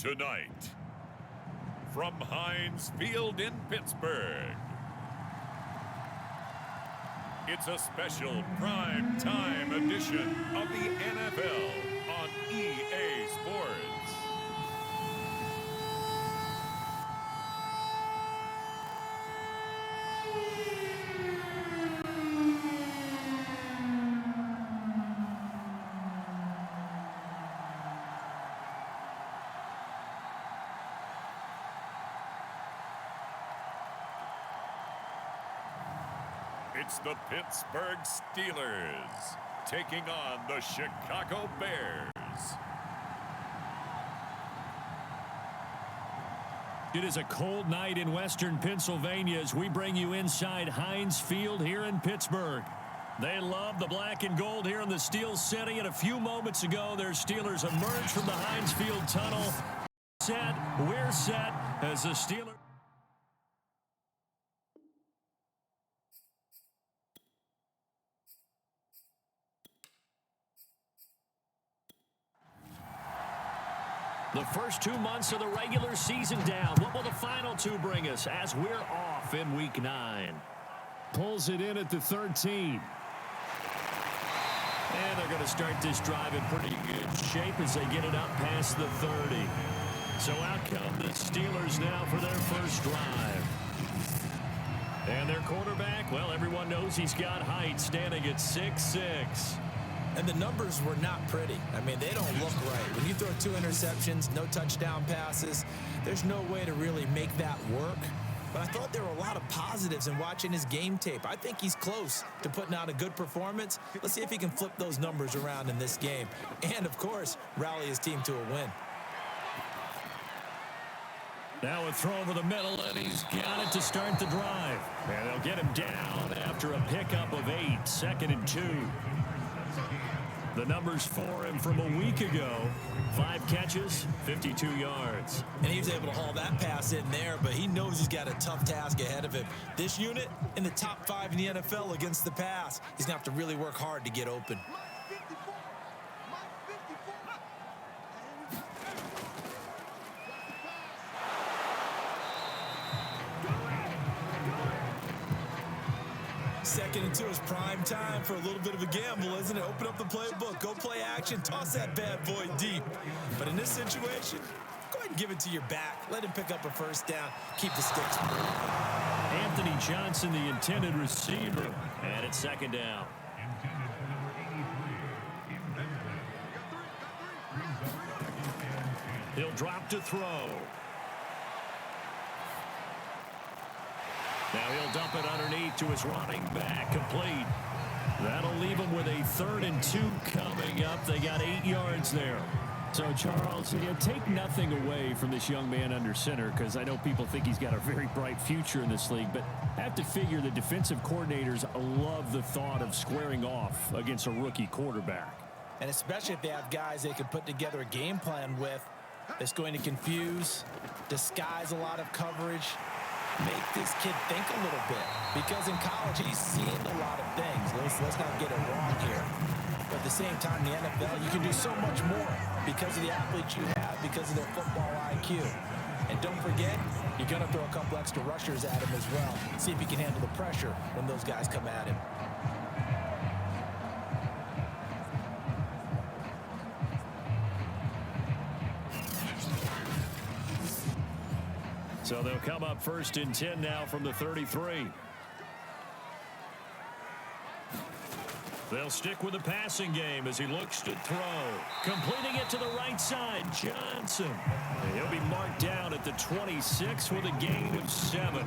Tonight, from Heinz Field in Pittsburgh, it's a special prime time edition of the NFL on EA Sports. It's the Pittsburgh Steelers taking on the Chicago Bears. It is a cold night in western Pennsylvania as we bring you inside Heinz Field here in Pittsburgh. They love the black and gold here in the Steel City, and a few moments ago their Steelers emerged from the Heinz Field tunnel. We're set as the Steelers. The first 2 months of the regular season down. What will the final two bring us as we're off in Week 9? Pulls it in at the 13. And they're going to start this drive in pretty good shape as they get it up past the 30. So out come the Steelers now for their first drive. And their quarterback, well, everyone knows he's got height, standing at 6'6". And the numbers were not pretty. I mean, they don't look right. When you throw 2 interceptions, no touchdown passes, there's no way to really make that work. But I thought there were a lot of positives in watching his game tape. I think he's close to putting out a good performance. Let's see if he can flip those numbers around in this game. And, of course, rally his team to a win. Now a throw over the middle, and he's got it to start the drive. And they'll get him down after a pickup of 8, 2nd and 2. The numbers for him from a week ago: 5 catches, 52 yards. And he was able to haul that pass in there, but he knows he's got a tough task ahead of him. This unit in the top 5 in the NFL against the pass. He's going to have to really work hard to get open. Second and 2 is prime time for a little bit of a gamble, isn't it? Open up the playbook, go play action, toss that bad boy deep. But in this situation, go ahead and give it to your back. Let him pick up a first down. Keep the sticks moving. Anthony Johnson, the intended receiver, and it's 2nd down. He'll drop to throw. Now he'll dump it underneath to his running back, complete. That'll leave him with a 3rd and 2 coming up. They got 8 yards there. So, Charles, take nothing away from this young man under center, because I know people think he's got a very bright future in this league, but I have to figure the defensive coordinators love the thought of squaring off against a rookie quarterback. And especially if they have guys they can put together a game plan with that's going to confuse, disguise a lot of coverage, make this kid think a little bit, because in college he's seen a lot of things. Let's not get it wrong here. But at the same time, in the NFL, you can do so much more because of the athletes you have, because of their football IQ. And don't forget, you're going to throw a couple extra rushers at him as well. See if he can handle the pressure when those guys come at him. So they'll come up 1st and 10 now from the 33. They'll stick with the passing game as he looks to throw. Completing it to the right side, Johnson. And he'll be marked down at the 26 with a gain of 7.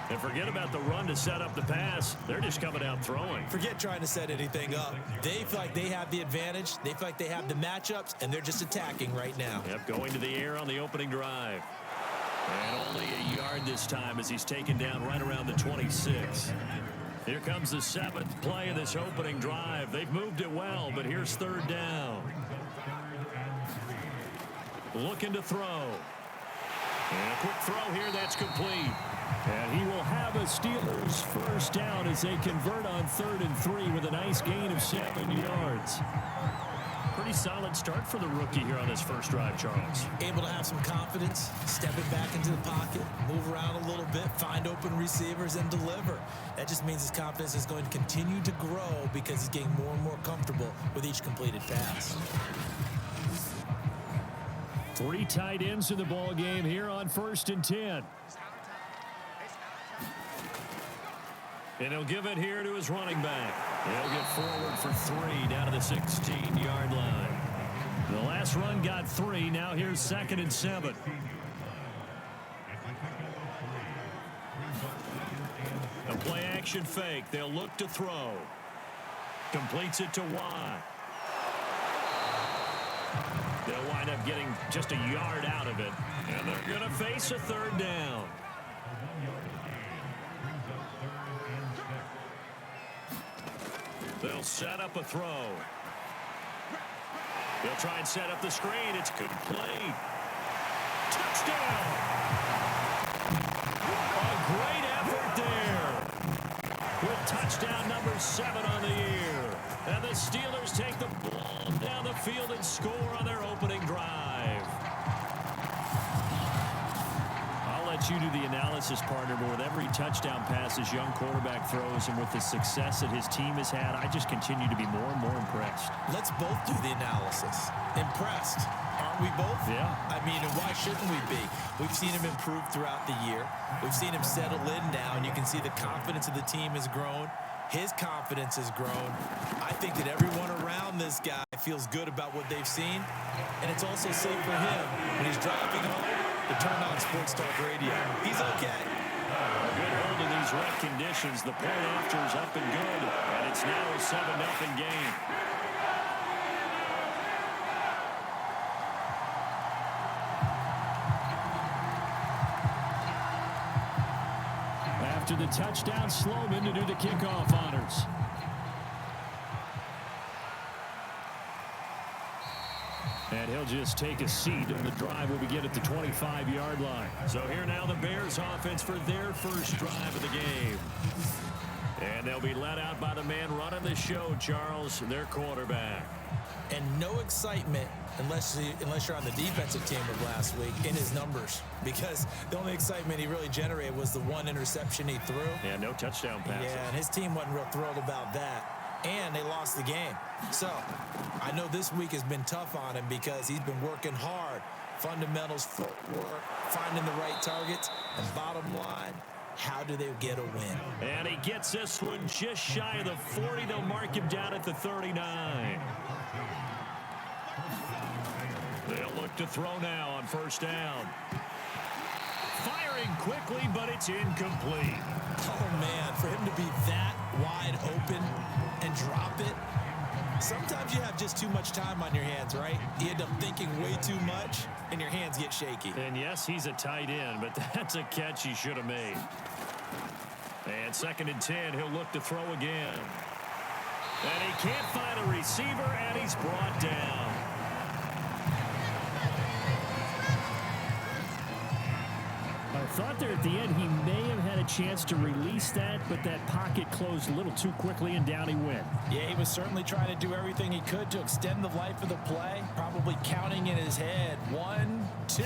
And forget about the run to set up the pass. They're just coming out throwing. Forget trying to set anything up. They feel like they have the advantage. They feel like they have the matchups, and they're just attacking right now. Yep, going to the air on the opening drive. And only a yard this time as he's taken down right around the 26. Here comes the 7th play of this opening drive. They've moved it well, but here's 3rd down. Looking to throw. And a quick throw here, that's complete. And he will have a Steelers first down as they convert on 3rd and 3 with a nice gain of 7 yards. Pretty solid start for the rookie here on his first drive, Charles. Able to have some confidence, stepping back into the pocket, move around a little bit, find open receivers, and deliver. That just means his confidence is going to continue to grow because he's getting more and more comfortable with each completed pass. 3 tight ends in the ball game here on 1st and 10. And he'll give it here to his running back. He'll get forward for 3 down to the 16-yard line. The last run got 3. Now here's 2nd and 7. A play action fake. They'll look to throw. Completes it to Watt. They'll wind up getting just a yard out of it. And they're going to face a 3rd down. They'll set up a throw. They'll try and set up the screen. It's complete. Touchdown! A great effort there. With touchdown number 7 on the year. And the Steelers take the ball down the field and score on their opening drive. I'll let you do the analysis, partner, but with every touchdown pass his young quarterback throws and with the success that his team has had, I just continue to be more and more impressed. Let's both do the analysis. Impressed. Aren't we both? Yeah. I mean, and why shouldn't we be? We've seen him improve throughout the year. We've seen him settle in now, and you can see the confidence of the team has grown. His confidence has grown. I think that everyone around this guy feels good about what they've seen, and it's also safe for him when he's driving home to turn on Sports Talk Radio. He's okay. A good hold in these wet conditions. The point after is up and good, and it's now a 7-0 game. After the touchdown, Sloman to do the kickoff honors. And he'll just take a seat, and the drive will begin at the 25-yard line. So here now the Bears offense for their first drive of the game. And they'll be led out by the man running the show, Charles, their quarterback. And no excitement unless you're on the defensive team of last week in his numbers, because the only excitement he really generated was the 1 interception he threw. Yeah, no touchdown passes. Yeah, and his team wasn't real thrilled about that. And they lost the game. So I know this week has been tough on him because he's been working hard. Fundamentals, footwork, finding the right targets, and bottom line, how do they get a win? And he gets this one just shy of the 40. They'll mark him down at the 39. They'll look to throw now on 1st down. Firing quickly, but it's incomplete. Oh, man, for him to be that wide open and drop it. Sometimes you have just too much time on your hands, right? You end up thinking way too much, and your hands get shaky. And yes, he's a tight end, but that's a catch he should have made. And 2nd and 10, he'll look to throw again. And he can't find a receiver, and he's brought down. I thought there at the end he may have had a chance to release that, but that pocket closed a little too quickly, and down he went. Yeah, he was certainly trying to do everything he could to extend the life of the play, probably counting in his head 1, 2,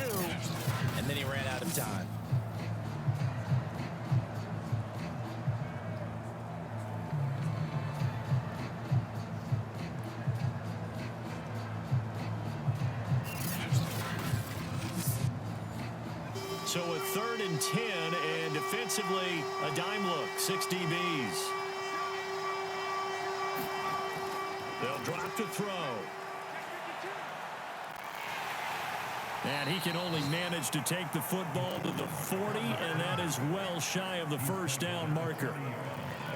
and then he ran out of time. So a 3rd and 10, and defensively, a dime look, 6 DBs. They'll drop to throw. And he can only manage to take the football to the 40, and that is well shy of the 1st down marker.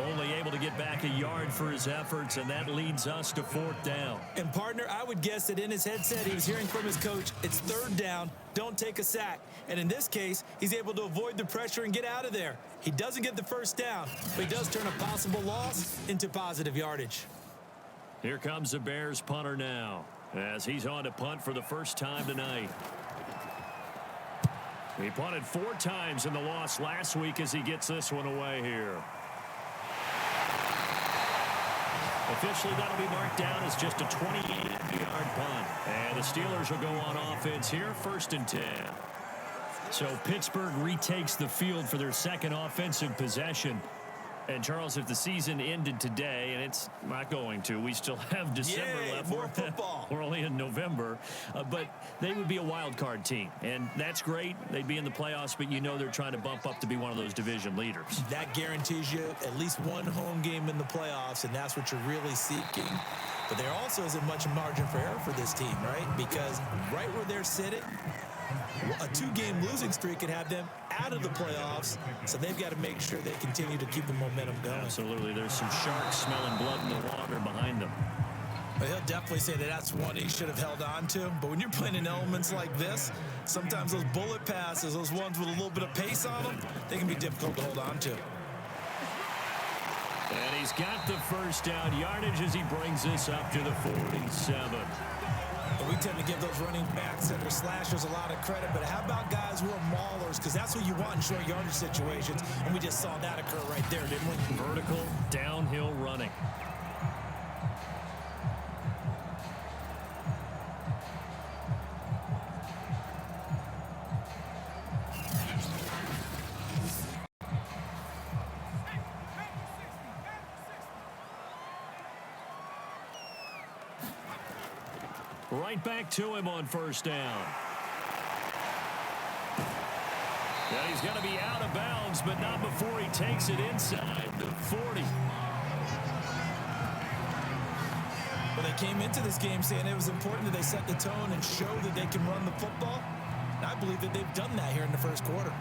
Only able to get back a yard for his efforts, and that leads us to 4th down. And, partner, I would guess that in his headset he was hearing from his coach, it's 3rd down, don't take a sack. And in this case, he's able to avoid the pressure and get out of there. He doesn't get the 1st down, but he does turn a possible loss into positive yardage. Here comes the Bears punter now, as he's on to punt for the first time tonight. He punted 4 times in the loss last week as he gets this one away here. Officially, that'll be marked down as just a 28-yard punt. And the Steelers will go on offense here, 1st and 10. So Pittsburgh retakes the field for their second offensive possession. And, Charles, if the season ended today, and it's not going to, we still have December left. More football. We're only in November. But they would be a wild card team. And that's great. They'd be in the playoffs, but you know they're trying to bump up to be one of those division leaders. That guarantees you at least one home game in the playoffs, and that's what you're really seeking. But there also isn't much margin for error for this team, right? Because right where they're sitting, a 2-game losing streak could have them out of the playoffs, so they've got to make sure they continue to keep the momentum going. Absolutely. There's some sharks smelling blood in the water behind them. Well, he'll definitely say that that's one he should have held on to. But when you're playing in elements like this, sometimes those bullet passes, those ones with a little bit of pace on them, they can be difficult to hold on to. And he's got the first down yardage as he brings this up to the 47. But we tend to give those running backs and their slashers a lot of credit, but how about guys who are maulers? Because that's what you want in short yardage situations, and we just saw that occur right there, didn't we? Vertical, downhill running. Right back to him on first down. And he's going to be out of bounds, but not before he takes it inside the 40. Well, they came into this game saying it was important that they set the tone and show that they can run the football. And I believe that they've done that here in the first quarter.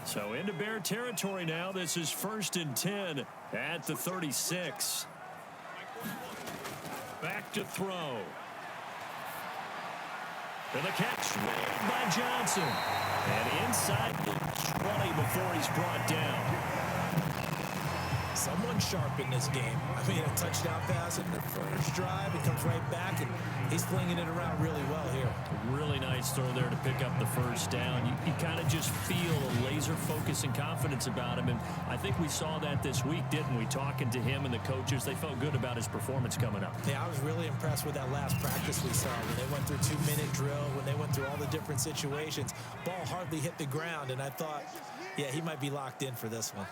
So into Bear territory now. This is 1st and 10 at the 36. Back to throw. And the catch made by Johnson. And inside the 20 before he's brought down. Someone sharp in this game. I mean, a touchdown pass in the first drive. It comes right back, and he's flinging it around really well here. Really nice throw there to pick up the first down. You kind of just feel a laser focus and confidence about him, and I think we saw that this week, didn't we? Talking to him and the coaches, they felt good about his performance coming up. Yeah, I was really impressed with that last practice we saw when they went through 2-minute drill, when they went through all the different situations. Ball hardly hit the ground, and I thought, yeah, he might be locked in for this one.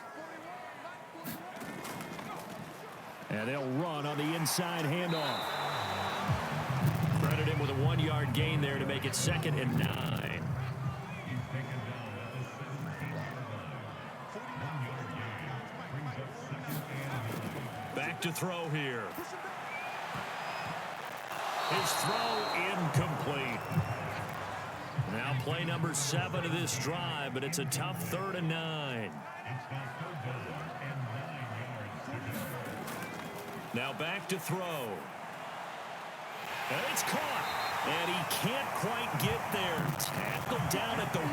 And they'll run on the inside handoff. Credit him with a 1-yard gain there to make it 2nd and 9. Back to throw here. His throw incomplete. Now play number 7 of this drive, but it's a tough 3rd and 9. Now back to throw. And it's caught. And he can't quite get there. Tackled down at the 1.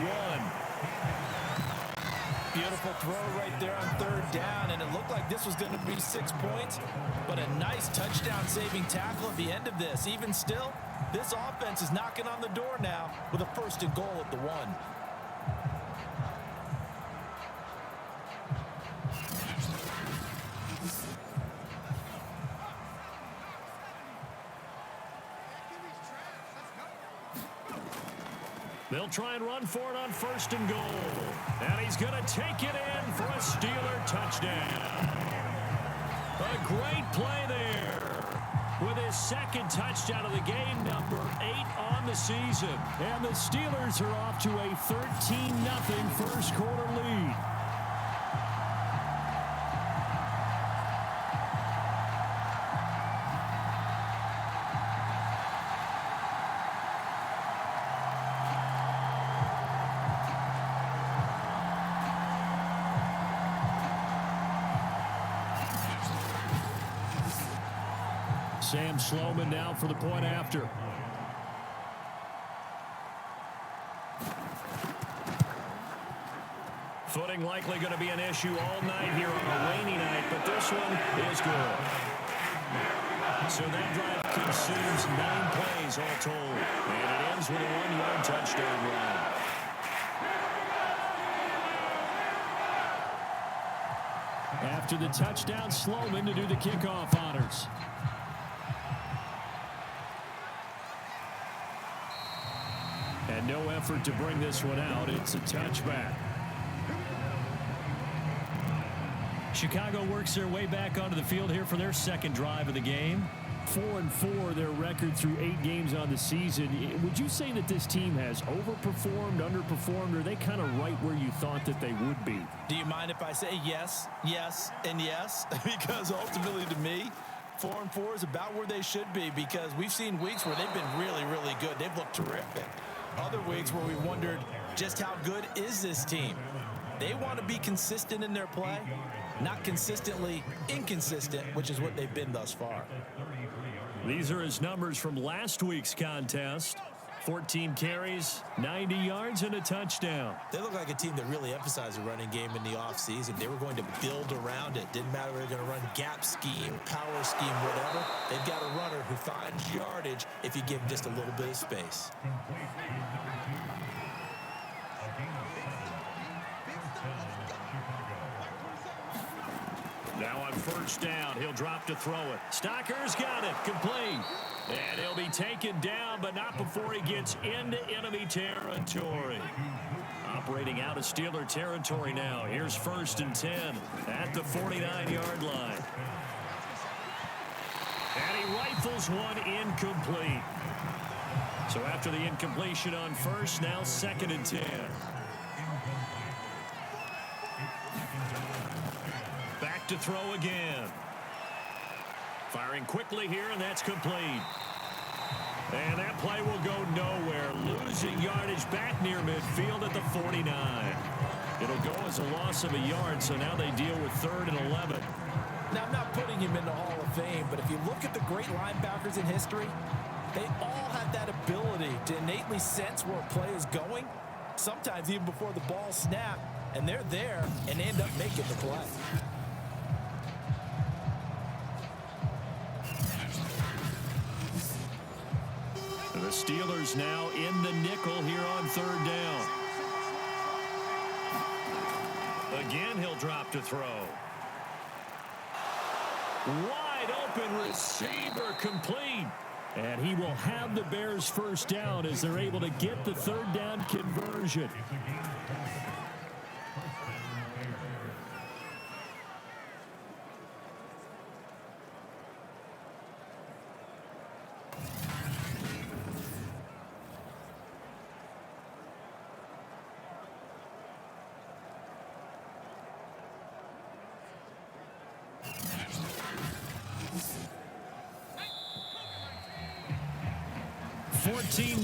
Beautiful throw right there on 3rd down, and it looked like this was going to be 6 points, but a nice touchdown-saving tackle at the end of this. Even still, this offense is knocking on the door now with a 1st and goal at the 1. They'll try and run for it on 1st and goal. And he's going to take it in for a Steeler touchdown. A great play there. With his 2nd touchdown of the game, number 8 on the season. And the Steelers are off to a 13-0 first quarter lead. Sam Sloman now for the point after. Footing likely going to be an issue all night here on a rainy night, but this one is good. So that drive consumes 9 plays all told. And it ends with a 1-yard touchdown run. After the touchdown, Sloman to do the kickoff honors. And no effort to bring this one out. It's a touchback. Chicago works their way back onto the field here for their second drive of the game. 4-4, their record through 8 games on the season. Would you say that this team has overperformed, underperformed, or are they kind of right where you thought that they would be? Do you mind if I say yes, yes, and yes? Because ultimately to me, 4-4 is about where they should be, because we've seen weeks where they've been really, really good. They've looked terrific. Other weeks where we wondered just how good is this team. They want to be consistent in their play, not consistently inconsistent, which is what they've been thus far. These are his numbers from last week's contest. 14 carries, 90 yards, and a touchdown. They look like a team that really emphasized the running game in the offseason. They were going to build around it. Didn't matter if they were going to run gap scheme, power scheme, whatever. They've got a runner who finds yardage if you give him just a little bit of space. Now on first down, he'll drop to throw it. Stocker's got it, complete. And he'll be taken down, but not before he gets into enemy territory. Operating out of Steeler territory now. Here's 1st and 10 at the 49-yard line. And he rifles one incomplete. So after the incompletion on first, now 2nd and 10. Back to throw again. Firing quickly here, and that's complete. And that play will go nowhere. Losing yardage back near midfield at the 49. It'll go as a loss of a yard, so now they deal with 3rd and 11. Now, I'm not putting him in the Hall of Fame, but if you look at the great linebackers in history, they all have that ability to innately sense where a play is going, sometimes even before the ball snaps, and they're there and end up making the play. The Steelers now in the nickel here on 3rd down. Again, he'll drop to throw. Wide open receiver, complete. And he will have the Bears' first down as they're able to get the 3rd down conversion.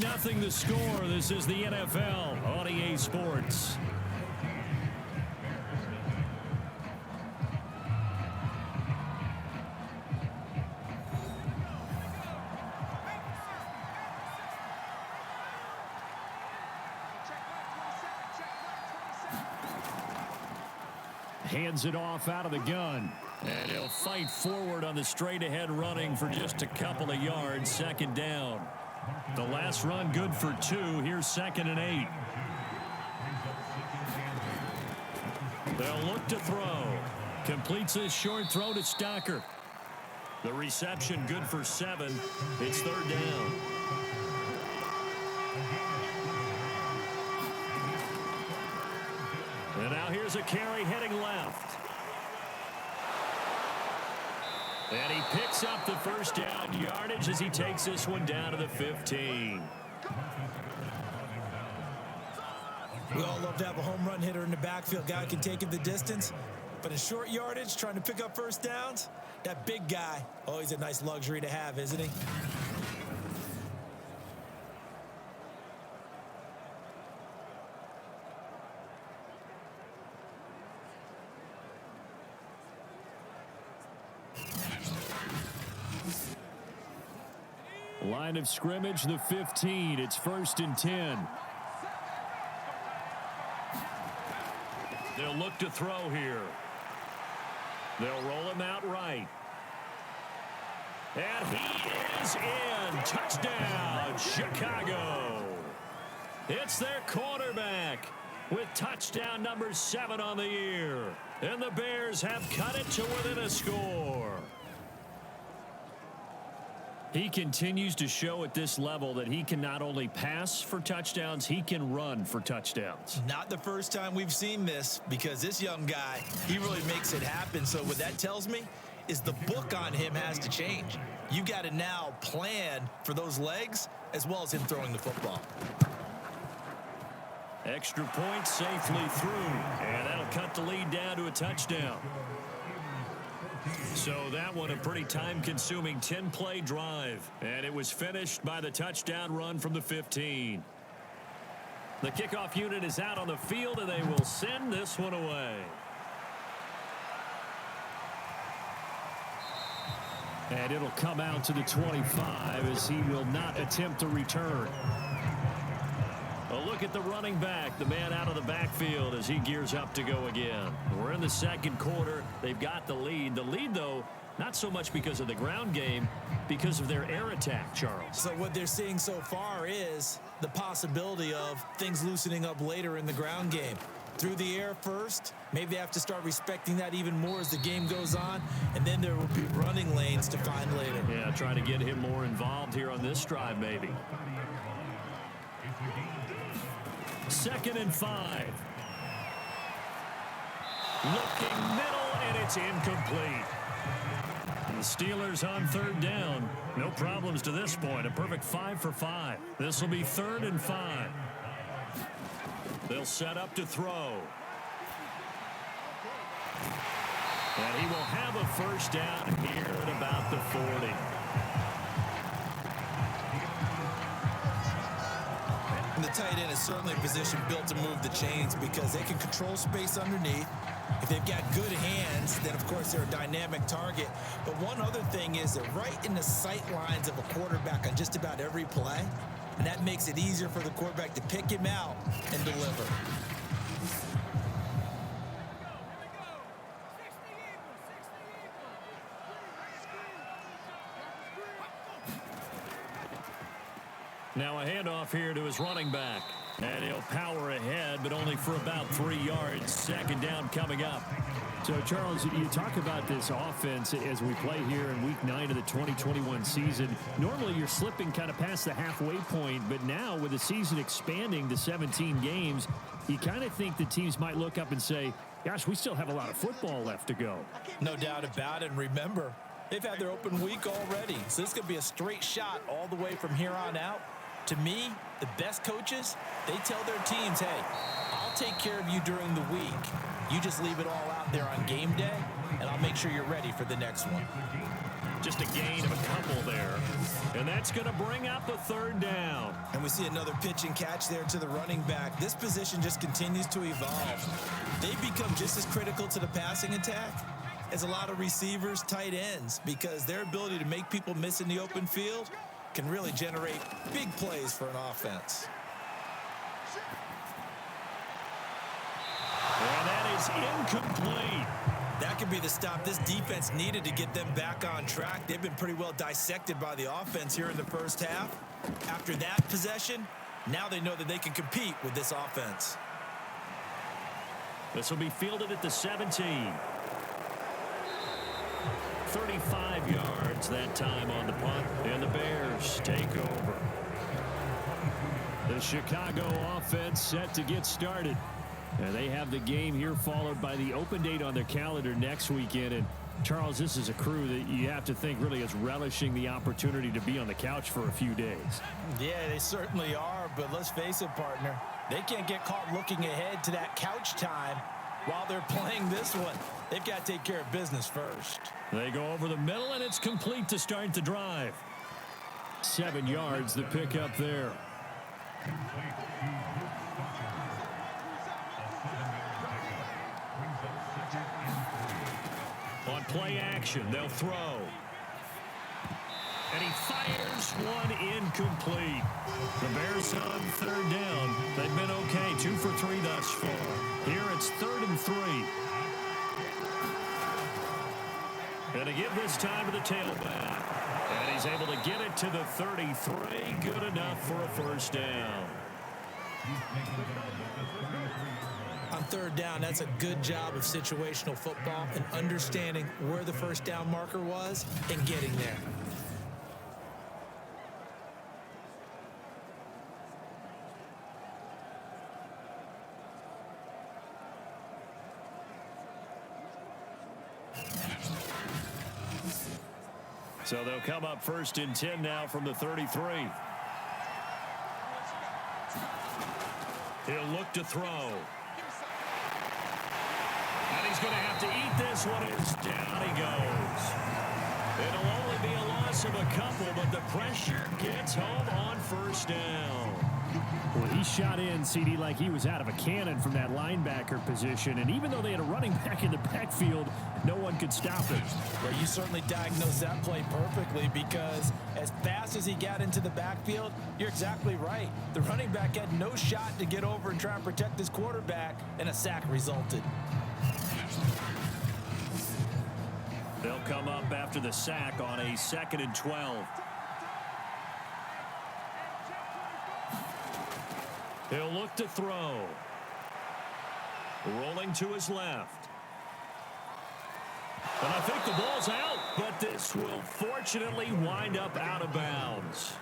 Nothing the score. This is the NFL on EA Sports. Hands it off out of the gun. And he'll fight forward on the straight ahead running for just a couple of yards. 2nd down. The last run good for 2. Here's 2nd and 8. They'll look to throw. Completes a short throw to Stocker. The reception good for 7. It's 3rd down. And now here's a carry heading left. And he picks up the first down yardage as he takes this one down to the 15. We all love to have a home run hitter in the backfield. Guy can take it the distance. But in short yardage, trying to pick up first downs, that big guy, always a nice luxury to have, isn't he? Line of scrimmage, the 15. It's 1st and 10. They'll look to throw here. They'll roll him out right. And he is in. Touchdown, Chicago. It's their quarterback with touchdown number 7 on the year. And the Bears have cut it to within a score. He continues to show at this level that he can not only pass for touchdowns, he can run for touchdowns. Not the first time we've seen this, because this young guy, he really makes it happen. So what that tells me is the book on him has to change. You got to now plan for those legs as well as him throwing the football. Extra point safely through, and that'll cut the lead down to a touchdown. So that one a pretty time-consuming 10-play drive, and it was finished by the touchdown run from the 15. The kickoff unit is out on the field, and they will send this one away. And it'll come out to the 25 as he will not attempt to return. A look at the running back, the man out of the backfield as he gears up to go again. We're in the second quarter. They've got the lead. The lead, though, not so much because of the ground game, because of their air attack, Charles. So what they're seeing so far is the possibility of things loosening up later in the ground game. Through the air first, maybe they have to start respecting that even more as the game goes on, and then there will be running lanes to find later. Yeah, try to get him more involved here on this drive, maybe. 2nd and 5. Looking middle, and it's incomplete. The Steelers on 3rd down. No problems to this point. A perfect 5 for 5. This will be 3rd and 5. They'll set up to throw. And he will have a first down here at about the 40. The tight end is certainly a position built to move the chains because they can control space underneath. If they've got good hands, then of course they're a dynamic target. But one other thing is they're right in the sight lines of a quarterback on just about every play. And that makes it easier for the quarterback to pick him out and deliver. Now a handoff here to his running back. And he'll power ahead, but only for about 3 yards. 2nd down coming up. So, Charles, you talk about this offense as we play here in Week 9 of the 2021 season. Normally, you're slipping kind of past the halfway point, but now with the season expanding to 17 games, you kind of think the teams might look up and say, gosh, we still have a lot of football left to go. No doubt about it. And remember, they've had their open week already. So this could be a straight shot all the way from here on out. To me, the best coaches, they tell their teams, hey, I'll take care of you during the week. You just leave it all out there on game day, and I'll make sure you're ready for the next one. Just a gain of a couple there. And that's going to bring up a 3rd down. And we see another pitch and catch there to the running back. This position just continues to evolve. They become just as critical to the passing attack as a lot of receivers, tight ends, because their ability to make people miss in the open field can really generate big plays for an offense. And that is incomplete. That could be the stop this defense needed to get them back on track. They've been pretty well dissected by the offense here in the first half. After that possession, now they know that they can compete with this offense. This will be fielded at the 17. 35 yards that time on the punt, and the Bears take over. The Chicago offense set to get started. And they have the game here followed by the open date on their calendar next weekend. And Charles, this is a crew that you have to think really is relishing the opportunity to be on the couch for a few days. Yeah, they certainly are, but let's face it, partner. They can't get caught looking ahead to that couch time while they're playing this one. They've got to take care of business first. They go over the middle, and it's complete to start the drive. 7 yards, the pickup there. On play action, they'll throw. And he fires one incomplete. The Bears on 3rd down. They've been okay, 2 for 3 thus far. Here it's 3rd and 3. And to give this time to the tailback. He's able to get it to the 33. Good enough for a first down. On third down, that's a good job of situational football and understanding where the first down marker was and getting there. So they'll come up first and 10 now from the 33. He'll look to throw. And he's going to have to eat this one. It's down he goes. It'll only be a loss of a couple, but the pressure gets home on first down. Well, he shot in, CD, like he was out of a cannon from that linebacker position. And even though they had a running back in the backfield, no one could stop it. Well, you certainly diagnosed that play perfectly because as fast as he got into the backfield, you're exactly right. The running back had no shot to get over and try and protect his quarterback, and a sack resulted. They'll come up after the sack on a 2nd and 12. He'll look to throw. Rolling to his left. And I think the ball's out, but this will fortunately wind up out of bounds.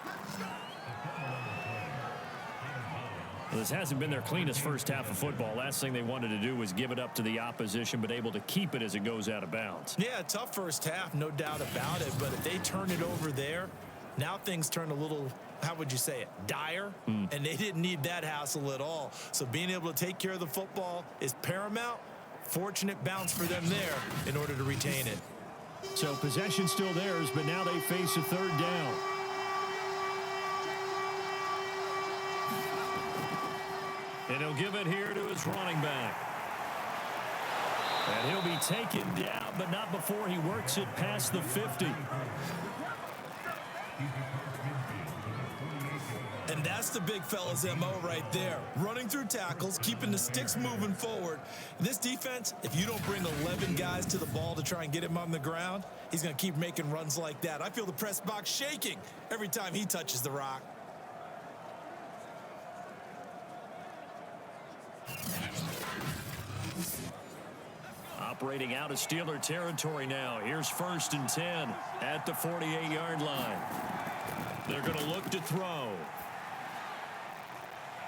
Well, this hasn't been their cleanest first half of football. Last thing they wanted to do was give it up to the opposition, but able to keep it as it goes out of bounds. Yeah, tough first half, no doubt about it. But if they turn it over there, now things turn a little, how would you say it, dire? And they didn't need that hassle at all. So being able to take care of the football is paramount. Fortunate bounce for them there in order to retain it. So possession still theirs, but now they face a third down. And he'll give it here to his running back. And he'll be taken down, but not before he works it past the 50. And that's the big fella's MO right there. Running through tackles, keeping the sticks moving forward. This defense, if you don't bring 11 guys to the ball to try and get him on the ground, he's going to keep making runs like that. I feel the press box shaking every time he touches the rock. Operating out of Steeler territory now. Here's 1st and 10 at the 48-yard line. They're going to look to throw.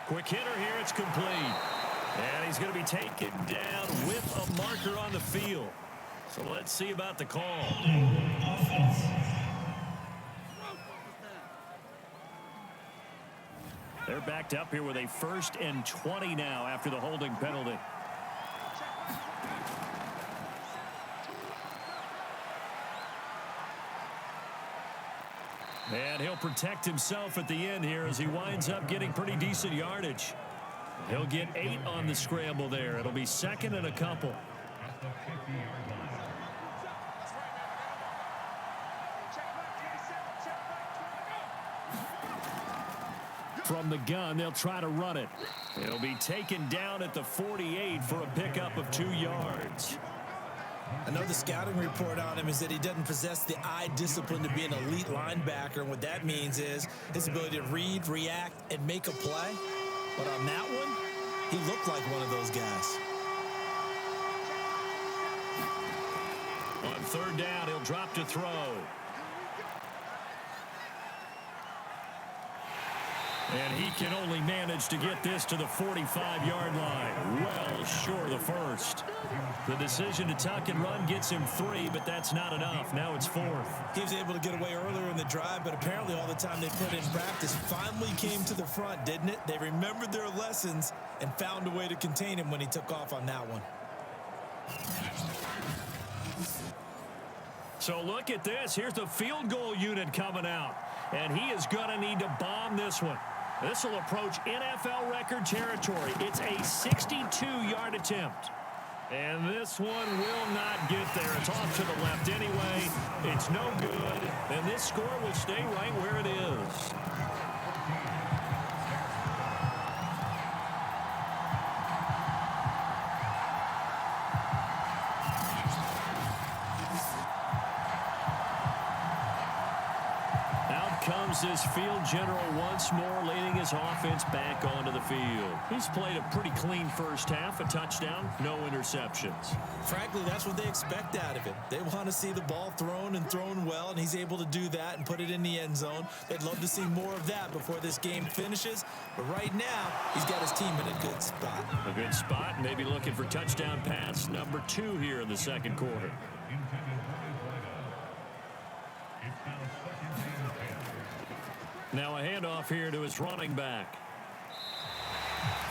Quick hitter here. It's complete. And he's going to be taken down with a marker on the field. So let's see about the call. They're backed up here with a 1st and 20 now after the holding penalty. And he'll protect himself at the end here as he winds up getting pretty decent yardage. He'll get 8 on the scramble there. It'll be 2nd and a couple. From the gun, they'll try to run it. He'll be taken down at the 48 for a pickup of 2 yards. I know the scouting report on him is that he doesn't possess the eye discipline to be an elite linebacker. And what that means is his ability to read, react, and make a play. But on that one, he looked like one of those guys. On 3rd down, he'll drop to throw. And he can only manage to get this to the 45-yard line. Well short of the 1st. The decision to tuck and run gets him 3, but that's not enough. Now it's 4th. He was able to get away earlier in the drive, but apparently all the time they put in practice finally came to the front, didn't it? They remembered their lessons and found a way to contain him when he took off on that one. So look at this. Here's the field goal unit coming out. And he is going to need to bomb this one. This will approach NFL record territory. It's a 62-yard attempt. And this one will not get there. It's off to the left anyway. It's no good. And this score will stay right where it is. comes this field general once more, leading his offense back onto the field. He's played a pretty clean first half, a touchdown, no interceptions. Frankly, that's what they expect out of him. They want to see the ball thrown and thrown well, and he's able to do that and put it in the end zone. They'd love to see more of that before this game finishes. But right now, he's got his team in a good spot. A good spot, maybe looking for touchdown pass number 2 here in the second quarter. Now a handoff here to his running back.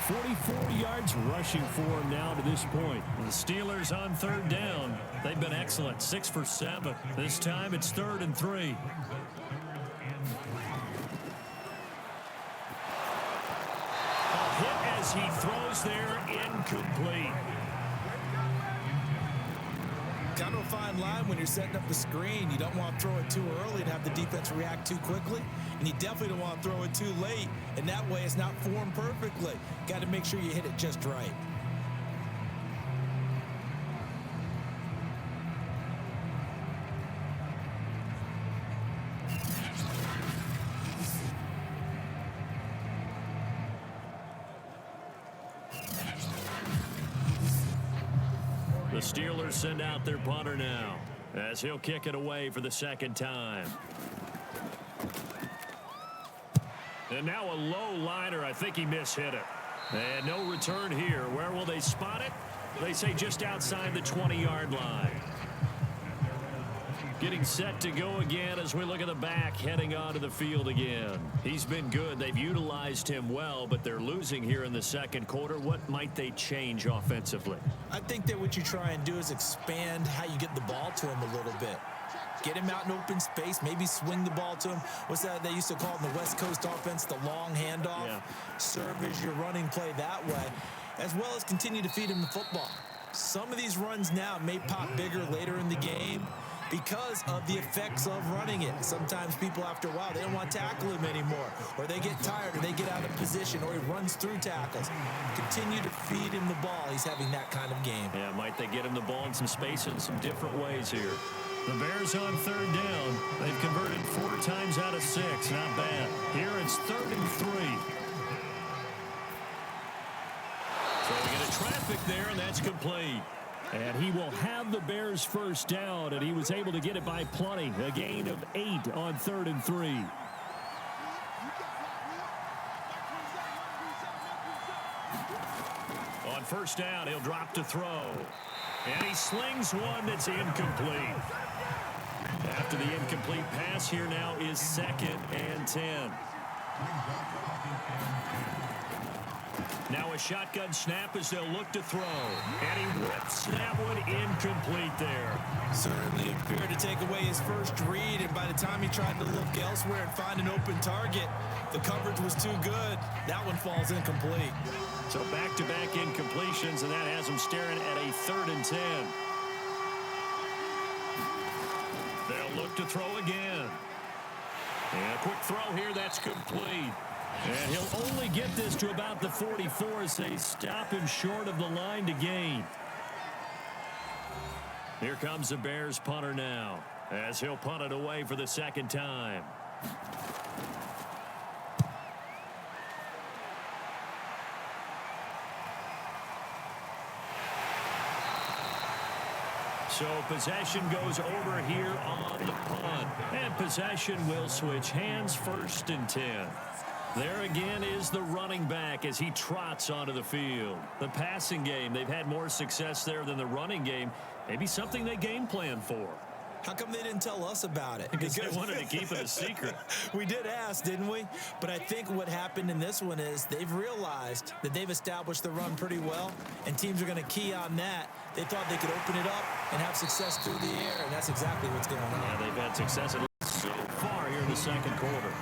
44 yards rushing for him now to this point. The Steelers on third down. They've been excellent, 6 for 7. This time it's 3rd and 3. A hit as he throws there, incomplete. Kind of a fine line when you're setting up the screen. You don't want to throw it too early and have the defense react too quickly. And you definitely don't want to throw it too late. And that way it's not formed perfectly. Got to make sure you hit it just right. The Steelers send out their punter now as he'll kick it away for the second time. And now a low liner. I think he mishit it. And no return here. Where will they spot it? They say just outside the 20-yard line. Getting set to go again as we look at the back heading onto the field again. He's been good. They've utilized him well, but they're losing here in the second quarter. What might they change offensively? I think that what you try and do is expand how you get the ball to him a little bit. Get him out in open space, maybe swing the ball to him. What's that they used to call in the West Coast offense, the long handoff? Yeah. Serve as your running play that way, as well as continue to feed him the football. Some of these runs now may pop bigger later in the game because of the effects of running it. Sometimes people, after a while, they don't want to tackle him anymore, or they get tired, or they get out of position, or he runs through tackles. Continue to feed him the ball. He's having that kind of game. Yeah, might they get him the ball in some space in some different ways here. The Bears on third down. They've converted 4 times out of 6. Not bad. Here it's 3rd and 3. So we get a traffic there, and that's complete. And he will have the Bears first down, and he was able to get it by plenty. A gain of 8 on 3rd and 3. On first down, he'll drop to throw. And he slings one that's incomplete. After the incomplete pass, here now is 2nd and 10. Now a shotgun snap as they'll look to throw. And he whips that one incomplete there. Certainly appeared to take away his first read, and by the time he tried to look elsewhere and find an open target, the coverage was too good. That one falls incomplete. So back-to-back incompletions, and that has him staring at a 3rd and 10. They'll look to throw again. And a quick throw here, that's complete. And he'll only get this to about the 44 as they stop him short of the line to gain. Here comes the Bears punter now as he'll punt it away for the second time. So possession goes over here on the punt. And possession will switch hands, 1st and 10. There again is the running back as he trots onto the field. The passing game, they've had more success there than the running game. Maybe something they game plan for. How come they didn't tell us about it? Because they wanted to keep it a secret. We did ask, didn't we? But I think what happened in this one is they've realized that they've established the run pretty well, and teams are going to key on that. They thought they could open it up and have success through the air, and that's exactly what's going on. Yeah, they've had success so far here in the second quarter.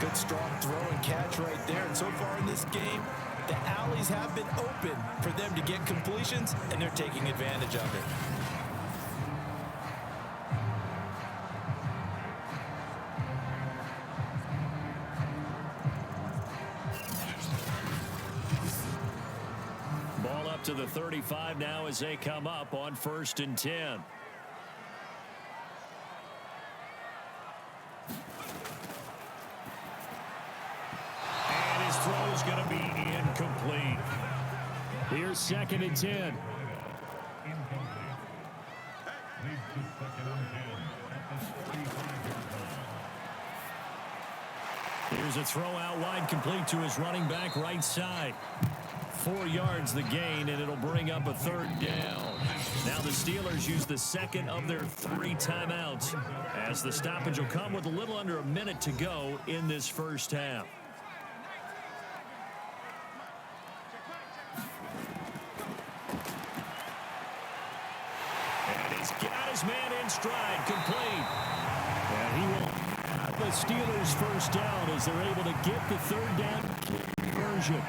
Good strong throw and catch right there. And so far in this game, the alleys have been open for them to get completions, and they're taking advantage of it. Ball up to the 35 now as they come up on 1st and 10. Here's 2nd and 10. Here's a throw out wide, complete to his running back right side. 4 yards the gain, and it'll bring up a 3rd down. Now the Steelers use the 2nd of their 3 timeouts, as the stoppage will come with a little under a minute to go in this first half. And he's got his man in stride, complete. And he will have the Steelers first down as they're able to get the 3rd down conversion.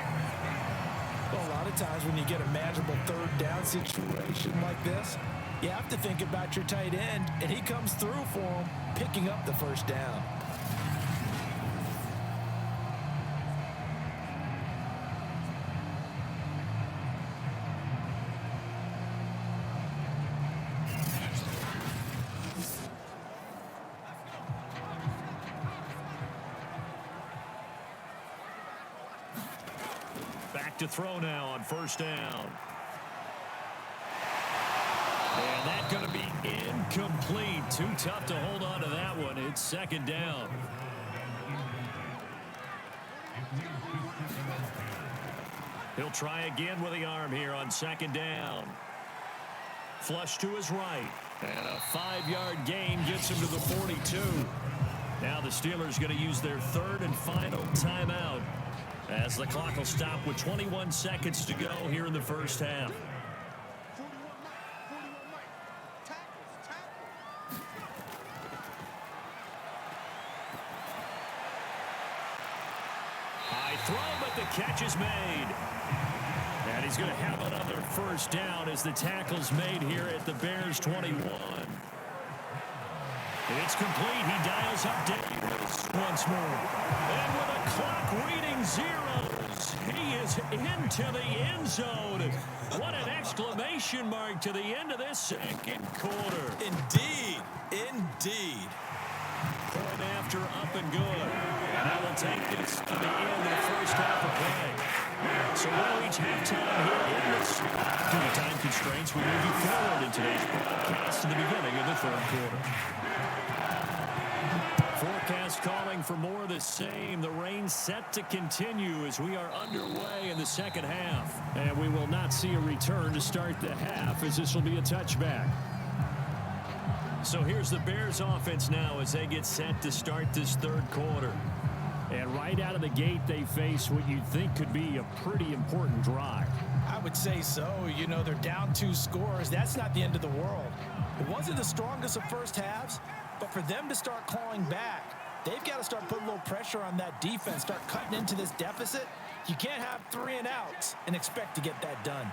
Well, a lot of times when you get a manageable 3rd down situation like this, you have to think about your tight end, and he comes through for him, picking up the 1st down. Back to throw now on 1st down. And that's going to be incomplete. Too tough to hold on to that one. It's 2nd down. He'll try again with the arm here on 2nd down. Flush to his right. And a 5-yard gain gets him to the 42. Now the Steelers going to use their 3rd and final timeout, as the clock will stop with 21 seconds to go here in the first half. High throw, but the catch is made. And he's going to have another 1st down as the tackle's made here at the Bears 21. It's complete. He dials up Davis once more. And with a clock reading zeros, he is into the end zone. What an exclamation mark to the end of this 2nd quarter. Indeed. Indeed. Point after up and good. And that will take this to the end of the first half of play. So we'll reach halftime here in this. Due to time constraints, we move you forward in today's broadcast to the beginning of the 3rd quarter. Forecast calling for more of the same. The rain set to continue as we are underway in the 2nd half. And we will not see a return to start the half, as this will be a touchback. So here's the Bears offense now as they get set to start this 3rd quarter. And right out of the gate, they face what you'd think could be a pretty important drive. I would say so. You know, they're down 2 scores. That's not the end of the world. It wasn't the strongest of first halves, but for them to start clawing back, they've got to start putting a little pressure on that defense, start cutting into this deficit. You can't have 3 and outs and expect to get that done.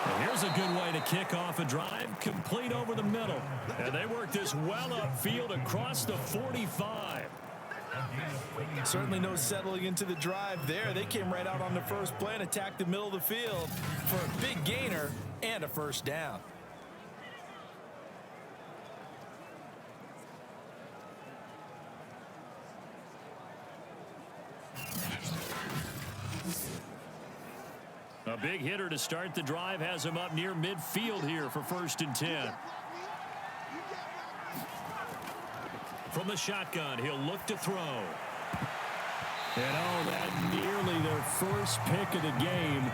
Well, here's a good way to kick off a drive, complete over the middle. And they work this well upfield across the 45. Certainly no settling into the drive there. They came right out on the first play and attacked the middle of the field for a big gainer and a 1st down. A big hitter to start the drive has him up near midfield here for 1st and 10. From the shotgun, he'll look to throw. And that nearly their first pick of the game,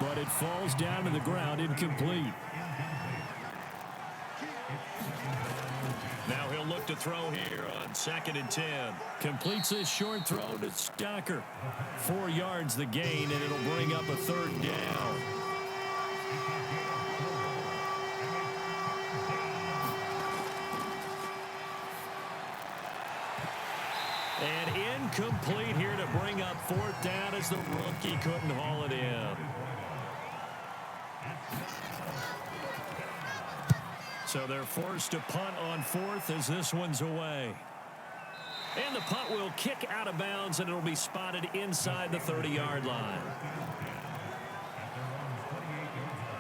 but it falls down to the ground incomplete. Now he'll look to throw here on 2nd and 10. Completes a short throw to Stocker. 4 yards the gain, and it'll bring up a 3rd down. And incomplete here to bring up 4th down as the rookie couldn't haul it in. So they're forced to punt on 4th as this one's away. And the punt will kick out of bounds, and it'll be spotted inside the 30-yard line.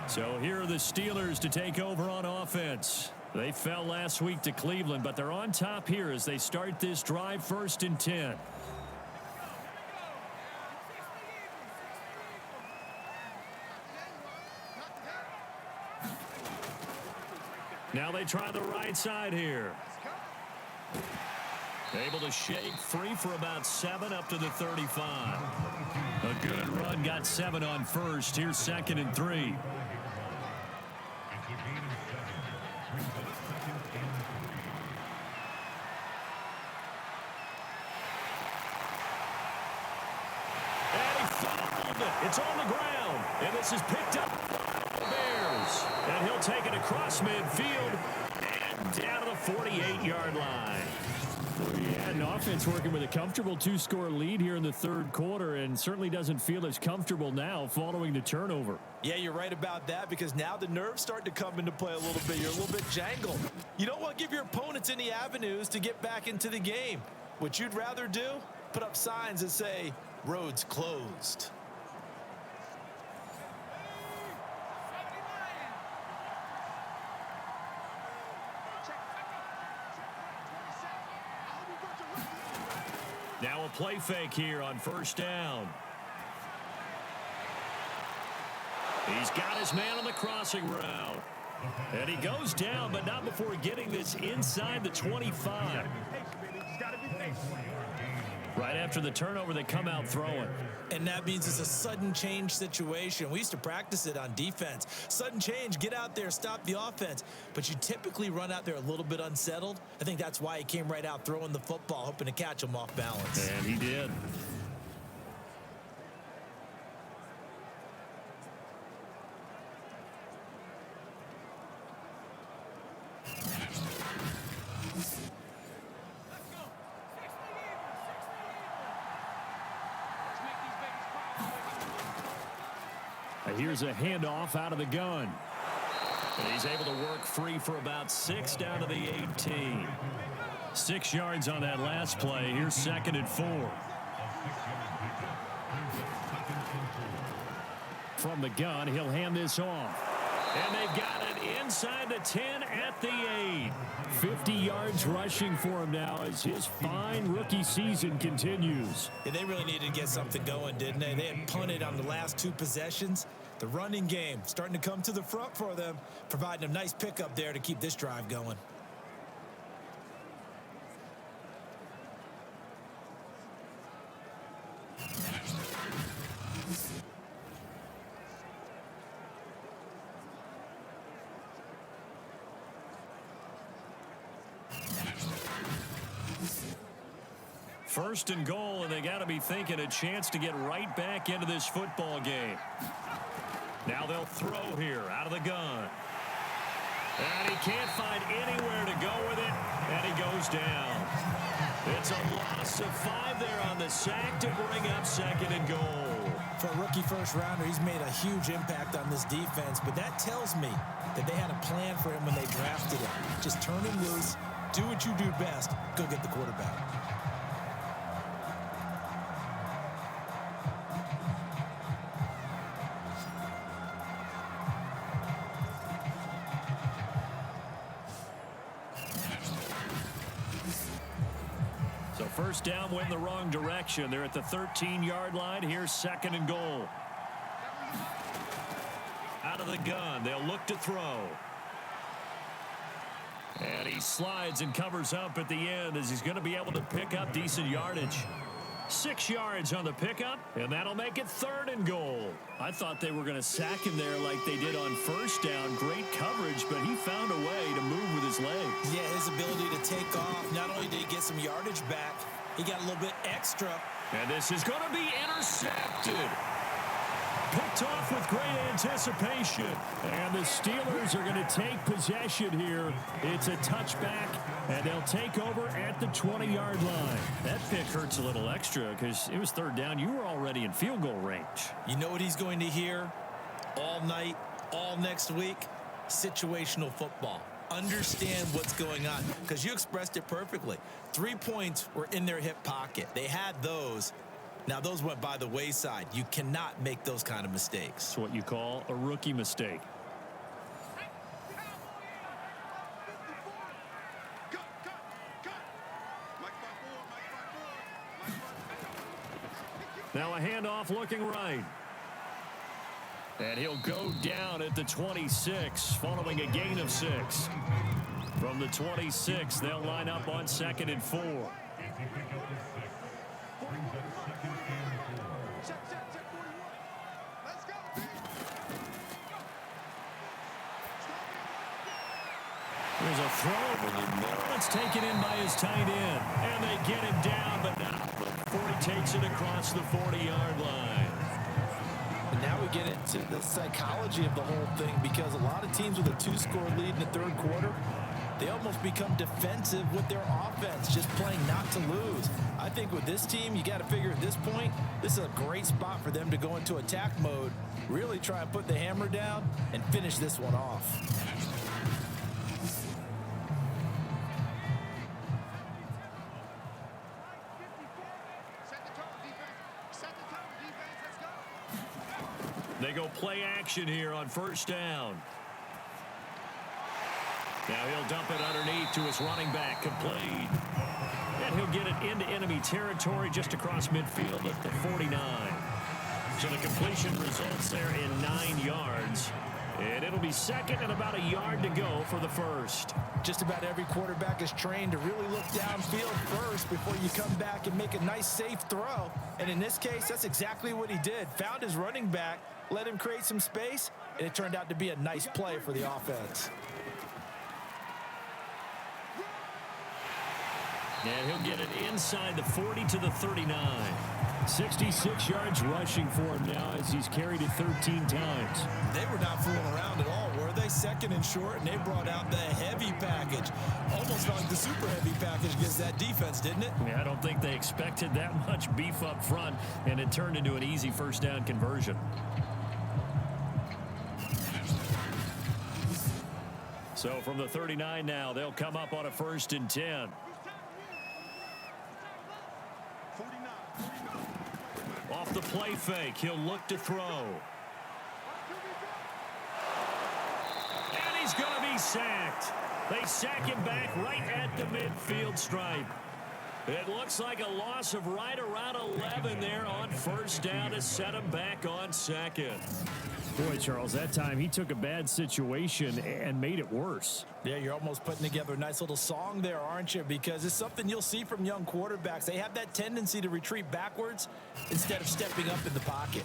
So here are the Steelers to take over on offense. They fell last week to Cleveland, but they're on top here as they start this drive 1st and 10. Now they try the right side here. Able to shake free for about 7 up to the 35. A good run, got 7 on first. Here's 2nd and 3. It's on the ground, and this is picked up by the Bears. And he'll take it across midfield and down to the 48-yard line. Yeah, an offense working with a comfortable 2-score lead here in the third quarter, and certainly doesn't feel as comfortable now following the turnover. Yeah, you're right about that, because now the nerves start to come into play a little bit. You're a little bit jangled. You don't want to give your opponents any avenues to get back into the game. What you'd rather do, put up signs that say, roads closed. Now a play fake here on first down. He's got his man on the crossing route. And he goes down, but not before getting this inside the 25. Right after the turnover, they come out throwing. And that means it's a sudden change situation. We used to practice it on defense. Sudden change, get out there, stop the offense. But you typically run out there a little bit unsettled. I think that's why he came right out throwing the football, hoping to catch him off balance. And he did. Here's a handoff out of the gun. And he's able to work free for about 6 down to the 18. 6 yards on that last play. Here's 2nd and 4. From the gun, he'll hand this off. And they've got it inside the 10 at the 8. 50 yards rushing for him now as his fine rookie season continues. Yeah, they really needed to get something going, didn't they? They had punted on the last 2 possessions. The running game starting to come to the front for them, providing a nice pickup there to keep this drive going. First and goal, and they got to be thinking a chance to get right back into this football game. Now they'll throw here out of the gun. And he can't find anywhere to go with it, and he goes down. It's a loss of 5 there on the sack to bring up 2nd and goal. For a rookie first-rounder, he's made a huge impact on this defense, but that tells me that they had a plan for him when they drafted him. Just turn him loose, do what you do best, go get the quarterback. First down went the wrong direction. They're at the 13-yard line. Here's 2nd and goal. Out of the gun. They'll look to throw. And he slides and covers up at the end as he's going to be able to pick up decent yardage. 6 yards on the pickup, and that'll make it 3rd and goal. I thought they were going to sack him there like they did on first down. Great coverage, but he found a way to move with his legs. Yeah, his ability to take off. Not only did he get some yardage back, he got a little bit extra. And this is going to be intercepted. Picked off with great anticipation. And the Steelers are going to take possession here. It's a touchback, and they'll take over at the 20-yard line. That pick hurts a little extra because it was 3rd down. You were already in field goal range. You know what he's going to hear all night, all next week? Situational football. Understand what's going on, because you expressed it perfectly. 3 points were in their hip pocket. They had those. Now, those went by the wayside. You cannot make those kind of mistakes. It's what you call a rookie mistake. Now a handoff looking right. And he'll go down at the 26 following a gain of 6. From the 26, they'll line up on 2nd and 4. There's a throw over the middle. It's taken in by his tight end. And they get him down, but not before he takes it across the 40-yard line. And now we get into the psychology of the whole thing, because a lot of teams with a 2-score lead in the third quarter, they almost become defensive with their offense, just playing not to lose. I think with this team, you got to figure at this point, this is a great spot for them to go into attack mode, really try and put the hammer down and finish this one off. They go play action here on 1st down. Now he'll dump it underneath to his running back, complete. And he'll get it into enemy territory just across midfield at the 49. So the completion results there in 9 yards. And it'll be 2nd and about a yard to go for the 1st. Just about every quarterback is trained to really look downfield first before you come back and make a nice, safe throw. And in this case, that's exactly what he did. Found his running back, let him create some space, and it turned out to be a nice play for the offense. And he'll get it inside the 40 to the 39. 66 yards rushing for him now as he's carried it 13 times. They were not fooling around at all, were they? 2nd and short, and they brought out the heavy package. Almost like the super heavy package against that defense, didn't it? I don't think they expected that much beef up front, and it turned into an easy 1st down conversion. So from the 39 now, they'll come up on a 1st and 10. Off the play fake, he'll look to throw. And he's going to be sacked. They sack him back right at the midfield stripe. It looks like a loss of right around 11 there on 1st down to set him back on 2nd. Boy, Charles, that time he took a bad situation and made it worse. Yeah, you're almost putting together a nice little song there, aren't you? Because it's something you'll see from young quarterbacks. They have that tendency to retreat backwards instead of stepping up in the pocket.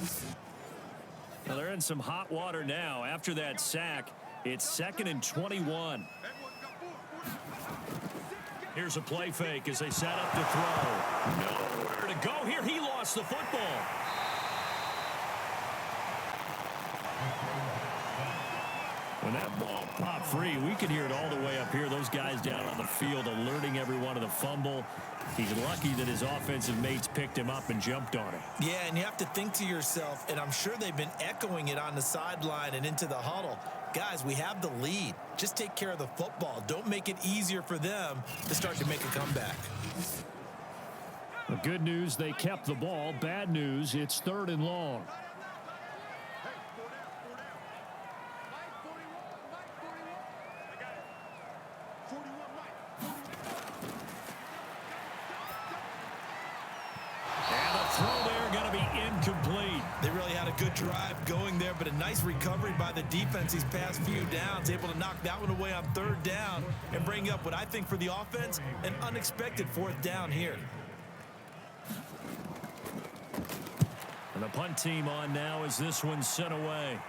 Now they're in some hot water now. After that sack, it's 2nd and 21. Here's a play fake as they set up to throw. Nowhere to go here. He lost the football. When that ball popped free, we could hear it all the way up here. Those guys down on the field alerting everyone of the fumble. He's lucky that his offensive mates picked him up and jumped on him. Yeah, and you have to think to yourself, and I'm sure they've been echoing it on the sideline and into the huddle. Guys, we have the lead. Just take care of the football. Don't make it easier for them to start to make a comeback. The good news, they kept the ball. Bad news, it's 3rd and long. Good drive going there, but a nice recovery by the defense these past few downs, able to knock that one away on 3rd down and bring up what I think for the offense, an unexpected 4th down here. And the punt team on now as this one's sent away.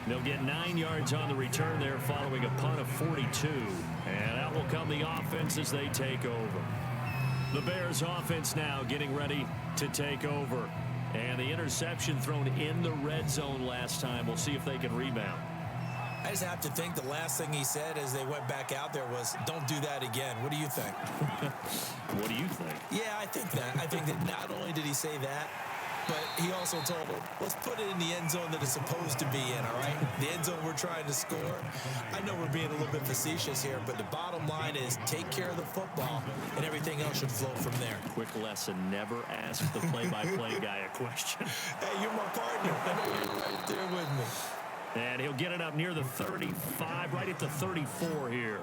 They'll get 9 yards on the return there following a punt of 42. And out will come the offense as they take over. The Bears offense now getting ready to take over. And the interception thrown in the red zone last time. We'll see if they can rebound. I just have to think the last thing he said as they went back out there was, don't do that again. What do you think? What do you think? Yeah, I think that. I think that not only did he say that, but he also told them, let's put it in the end zone that it's supposed to be in, all right? The end zone we're trying to score. I know we're being a little bit facetious here, but the bottom line is take care of the football, and everything else should flow from there. Quick lesson, never ask the play-by-play guy a question. Hey, you're my partner. I know you're right there with me. And he'll get it up near the 35, right at the 34 here.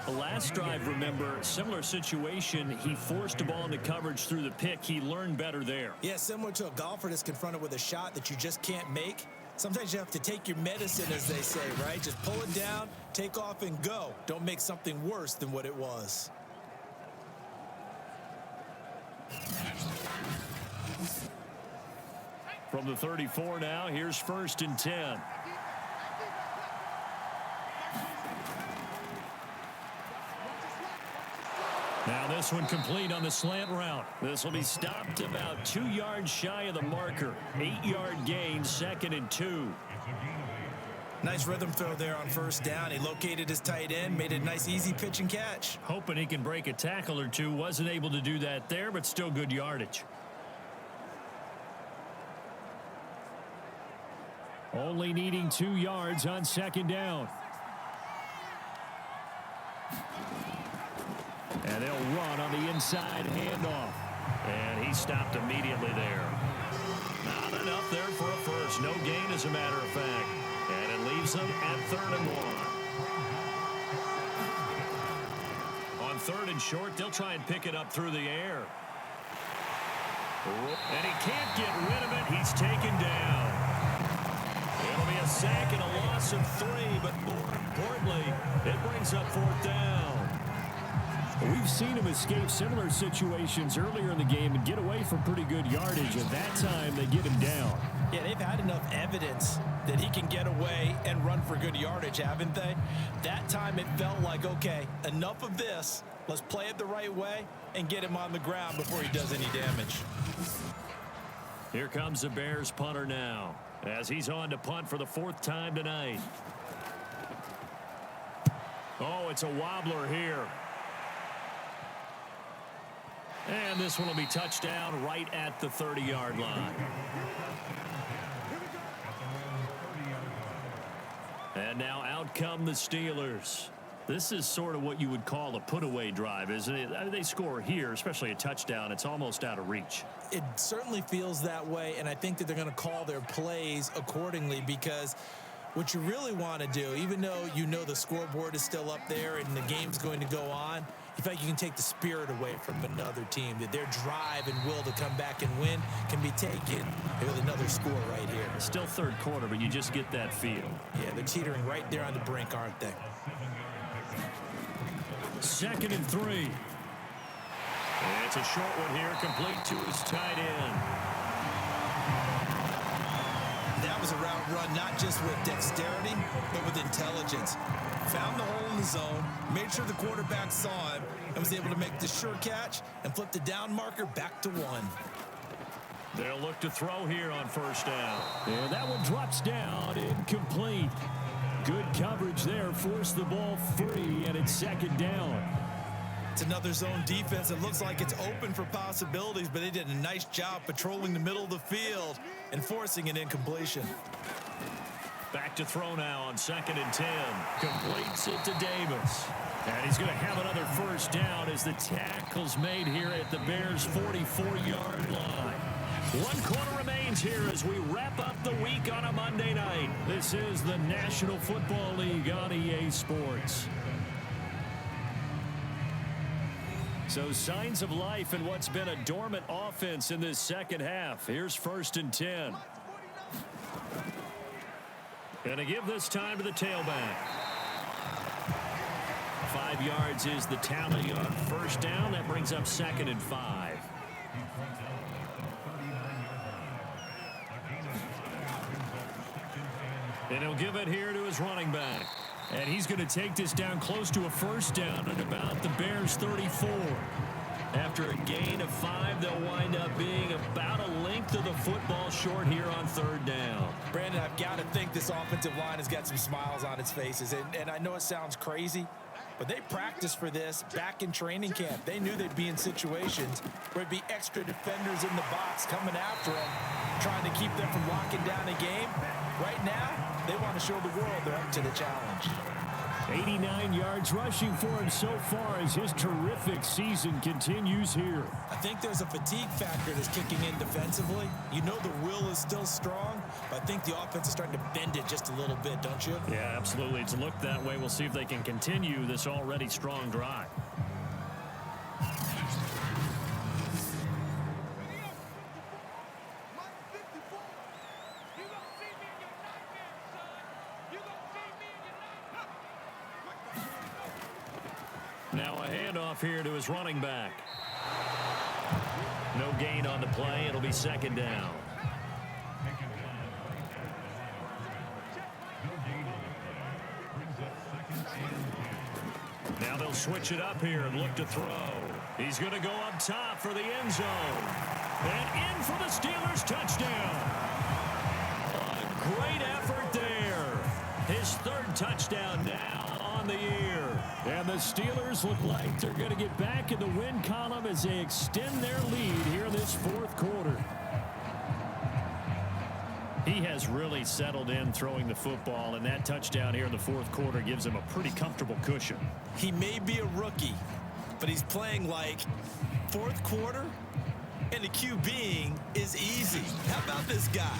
Last drive, remember, similar situation. He forced the ball into coverage through the pick. He learned better there. Yeah, similar to a golfer that's confronted with a shot that you just can't make. Sometimes you have to take your medicine, as they say, right? Just pull it down, take off, and go. Don't make something worse than what it was. From the 34 now, here's 1st and 10. Now this one complete on the slant route. This will be stopped about 2 yards shy of the marker. 8-yard gain, 2nd and 2. Nice rhythm throw there on 1st down. He located his tight end, made a nice easy pitch and catch. Hoping he can break a tackle or two. Wasn't able to do that there, but still good yardage. Only needing 2 yards on 2nd down. And they'll run on the inside handoff. And he stopped immediately there. Not enough there for a first. No gain, as a matter of fact. And it leaves them at 3rd and 1. On 3rd and short, they'll try and pick it up through the air. And he can't get rid of it. He's taken down. It'll be a sack and a loss of 3, but more importantly, it brings up 4th down. We've seen him escape similar situations earlier in the game and get away from pretty good yardage, and that time they get him down. Yeah, they've had enough evidence that he can get away and run for good yardage, haven't they? That time it felt like, okay, enough of this. Let's play it the right way and get him on the ground before he does any damage. Here comes the Bears punter now, as he's on to punt for the 4th time tonight. Oh, it's a wobbler here. And this one will be touchdown right at the 30-yard line. And now out come the Steelers. This is sort of what you would call a put-away drive, isn't it? I mean, they score here, especially a touchdown. It's almost out of reach. It certainly feels that way, and I think that they're going to call their plays accordingly, because what you really want to do, even though you know the scoreboard is still up there and the game's going to go on, in fact, you can take the spirit away from another team, that their drive and will to come back and win can be taken with another score right here. Still 3rd quarter, but you just get that feel. Yeah, they're teetering right there on the brink, aren't they? 2nd and 3. It's a short one here, complete to his tight end. That was a route run not just with dexterity, but with intelligence. Found the hole in the zone, made sure the quarterback saw him, and was able to make the sure catch and flip the down marker back to 1. They'll look to throw here on 1st down. And that one drops down, incomplete. Good coverage there, forced the ball free, and it's 2nd down. It's another zone defense. It looks like it's open for possibilities, but they did a nice job patrolling the middle of the field and forcing an incompletion. Back to throw now on 2nd and 10. Completes it to Davis. And he's going to have another 1st down as the tackle's made here at the Bears' 44-yard line. 1 quarter remains here as we wrap up the week on a Monday night. This is the National Football League on EA Sports. So signs of life in what's been a dormant offense in this 2nd half. Here's 1st and 10. Going to give this time to the tailback. 5 yards is the tally on 1st down. That brings up 2nd and 5. And he'll give it here to his running back. And he's going to take this down close to a 1st down at about the Bears' 34. After a gain of 5, they'll wind up being about a length of the football short here on 3rd down. Brandon, I've got to think this offensive line has got some smiles on its faces. And I know it sounds crazy, but they practiced for this back in training camp. They knew they'd be in situations where it'd be extra defenders in the box coming after them, trying to keep them from locking down a game. Right now, they want to show the world they're up to the challenge. 89 yards rushing for him so far as his terrific season continues here. I think there's a fatigue factor that's kicking in defensively. You know the will is still strong, but I think the offense is starting to bend it just a little bit, don't you? Yeah, absolutely. It's looked that way. We'll see if they can continue this already strong drive. Now a handoff here to his running back. No gain on the play. It'll be second down. Now they'll switch it up here and look to throw. He's going to go up top for the end zone. And in for the Steelers touchdown. A great effort there. His third touchdown now on the year. And the Steelers look like they're going to get back in the win column as they extend their lead here in this fourth quarter. He has really settled in throwing the football, and that touchdown here in the fourth quarter gives him a pretty comfortable cushion. He may be a rookie, but he's playing like fourth quarter, and the QBing is easy. How about this guy?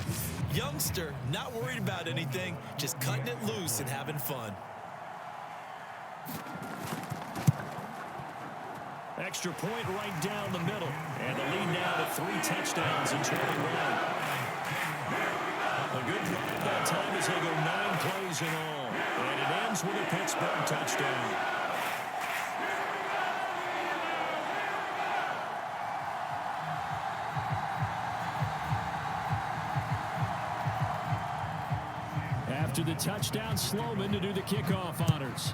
Youngster, not worried about anything, just cutting it loose and having fun. Extra point right down the middle. And the lead now to 3 touchdowns in 21. A good drive that time as they go 9 plays in all. And it ends with a Pittsburgh touchdown. After the touchdown, Sloman to do the kickoff honors.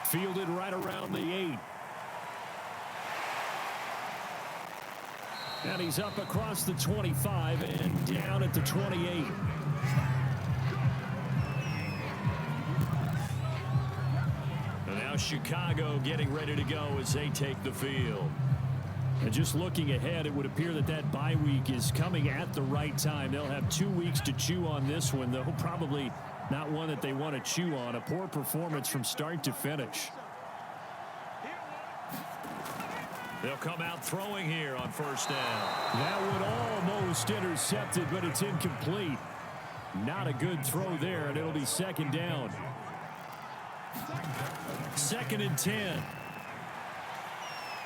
Fielded right around the 8. And he's up across the 25 and down at the 28. And now Chicago getting ready to go as they take the field. And just looking ahead, it would appear that that bye week is coming at the right time. They'll have 2 weeks to chew on this one, though probably not one that they want to chew on. A poor performance from start to finish. They'll come out throwing here on first down. That one almost intercepted, but it's incomplete. Not a good throw there, and it'll be second down. 2nd and 10.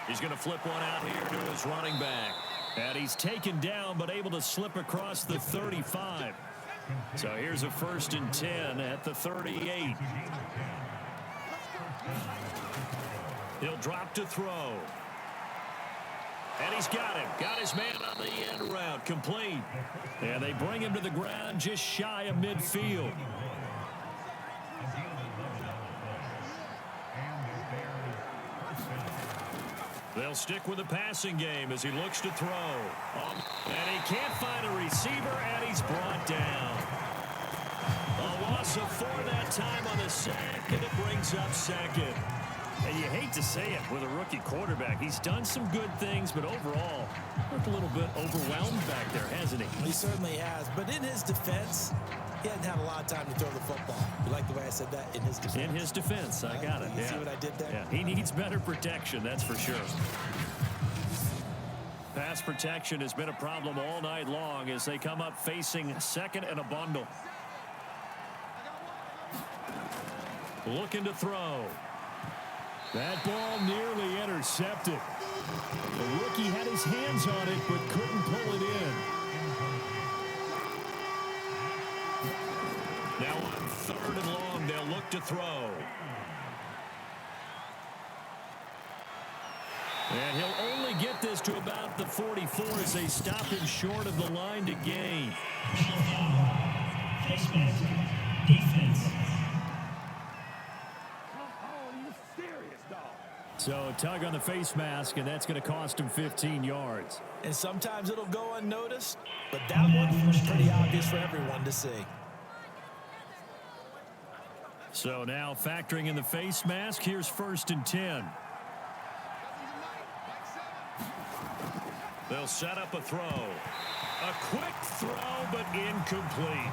He's going to flip one out here to his running back. And he's taken down, but able to slip across the 35. So here's a 1st and 10 at the 38. He'll drop to throw. And he's got him. Got his man on the end route. Complete. And they bring him to the ground just shy of midfield. They'll stick with the passing game as he looks to throw. And he can't find a receiver, and he's brought down. A loss of 4 that time on the sack, and it brings up second. And you hate to say it with a rookie quarterback. He's done some good things, but overall, looked a little bit overwhelmed back there, hasn't he? He certainly has. But in his defense, he hasn't had a lot of time to throw the football. You like the way I said that? In his defense. In his defense. I got it. You see what I did there? Yeah, he needs better protection, that's for sure. Pass protection has been a problem all night long as they come up facing second and a bundle. Looking to throw. That ball nearly intercepted. The rookie had his hands on it but couldn't pull it in. Now on 3rd and long, they'll look to throw. And he'll only get this to about the 44 as they stop him short of the line to gain. Defense. So a tug on the face mask, and that's going to cost him 15 yards. And sometimes it'll go unnoticed, but that one was pretty obvious for everyone to see. So now factoring in the face mask, here's 1st and 10. They'll set up a throw. A quick throw, but incomplete.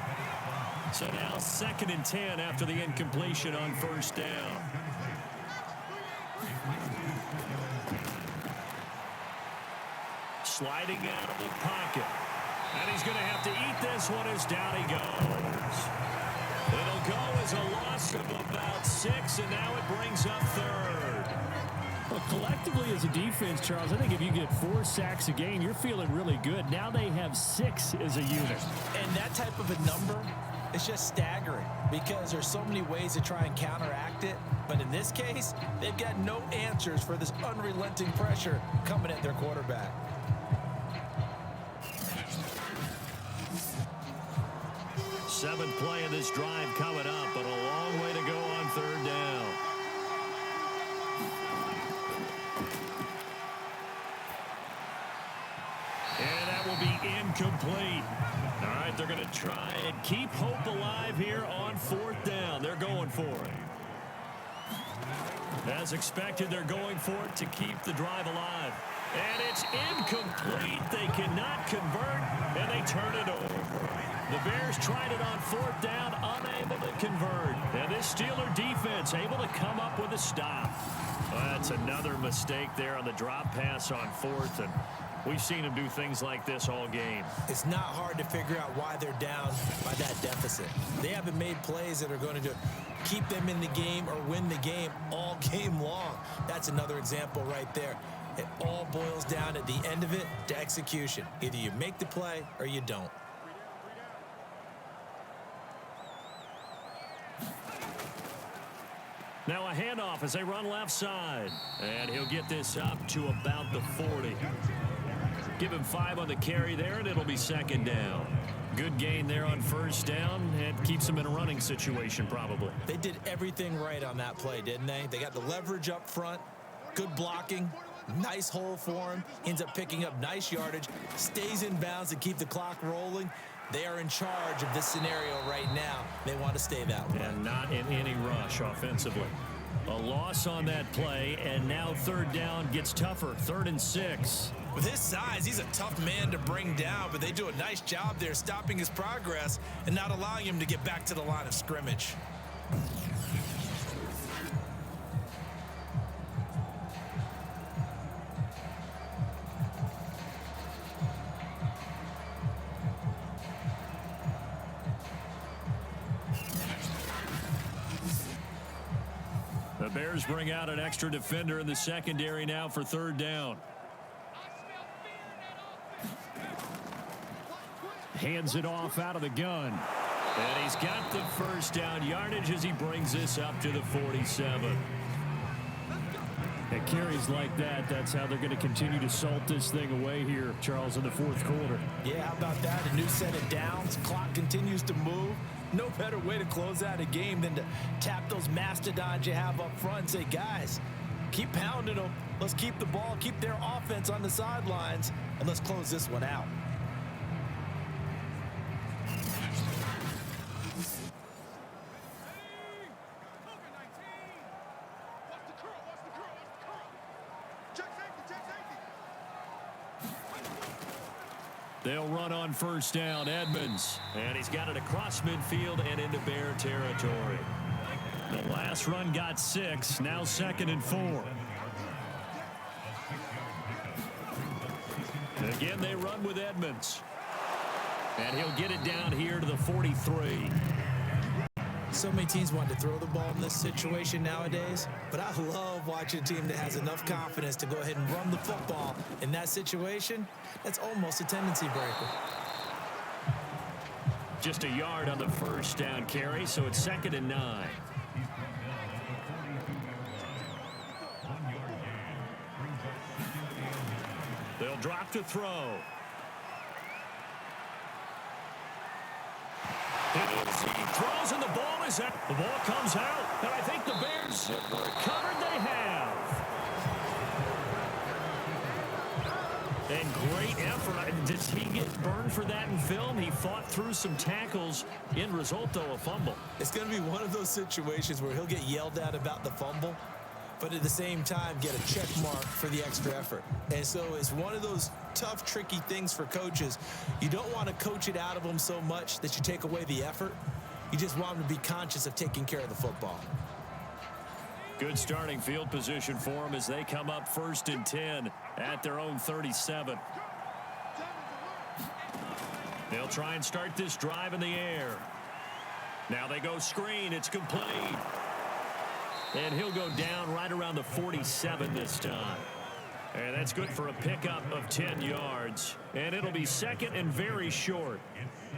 So now 2nd and 10 after the incompletion on first down. Sliding out of the pocket. And he's going to have to eat this one as down he goes. It'll go as a loss of about 6, and now it brings up 3rd. Well, collectively as a defense, Charles, I think if you get 4 sacks a game, you're feeling really good. Now they have 6 as a unit. And that type of a number is just staggering because there's so many ways to try and counteract it. But in this case, they've got no answers for this unrelenting pressure coming at their quarterback. Seventh play of this drive coming up, but a long way to go on 3rd down. And that will be incomplete. All right, they're going to try and keep hope alive here on 4th down. They're going for it. As expected, they're going for it to keep the drive alive. And it's incomplete. They cannot convert, and they turn it over. The Bears tried it on 4th down, unable to convert. And this Steeler defense able to come up with a stop. Well, that's another mistake there on the drop pass on 4th, and we've seen them do things like this all game. It's not hard to figure out why they're down by that deficit. They haven't made plays that are going to keep them in the game or win the game all game long. That's another example right there. It all boils down at the end of it to execution. Either you make the play or you don't. Now a handoff as they run left side. And he'll get this up to about the 40. Give him 5 on the carry there, and it'll be 2nd down. Good gain there on 1st down, and keeps him in a running situation probably. They did everything right on that play, didn't they? They got the leverage up front, good blocking, nice hole for him, ends up picking up nice yardage, stays in bounds to keep the clock rolling. They are in charge of this scenario right now. They want to stay that way. And not in any rush offensively. A loss on that play, and now 3rd down gets tougher. 3rd and 6. With his size, he's a tough man to bring down, but they do a nice job there stopping his progress and not allowing him to get back to the line of scrimmage. The Bears bring out an extra defender in the secondary now for 3rd down. Hands it off out of the gun. And he's got the 1st down yardage as he brings this up to the 47. At carries like that, that's how they're going to continue to salt this thing away here, Charles, in the 4th quarter. Yeah, how about that? A new set of downs. Clock continues to move. No better way to close out a game than to tap those mastodons you have up front and say, guys, keep pounding them. Let's keep the ball, keep their offense on the sidelines, and let's close this one out. They'll run on 1st down, Edmonds. And he's got it across midfield and into Bear territory. The last run got 6, now 2nd and 4. Again, they run with Edmonds. And he'll get it down here to the 43. So many teams want to throw the ball in this situation nowadays, but I love watching a team that has enough confidence to go ahead and run the football. In that situation, that's almost a tendency breaker. Just a yard on the 1st down carry, so it's 2nd and 9. They'll drop to throw. He throws and the ball is out. The ball comes out, and I think the Bears were covered. They have. And great effort. Does he get burned for that in film? He fought through some tackles. End result, though, a fumble. It's going to be one of those situations where he'll get yelled at about the fumble, but at the same time get a check mark for the extra effort. And so it's one of those tough, tricky things for coaches. You don't want to coach it out of them so much that you take away the effort. You just want them to be conscious of taking care of the football. Good starting field position for them as they come up 1st and 10 at their own 37. They'll try and start this drive in the air. Now they go screen. It's complete. And he'll go down right around the 47 this time. And that's good for a pickup of 10 yards. And it'll be 2nd and very short.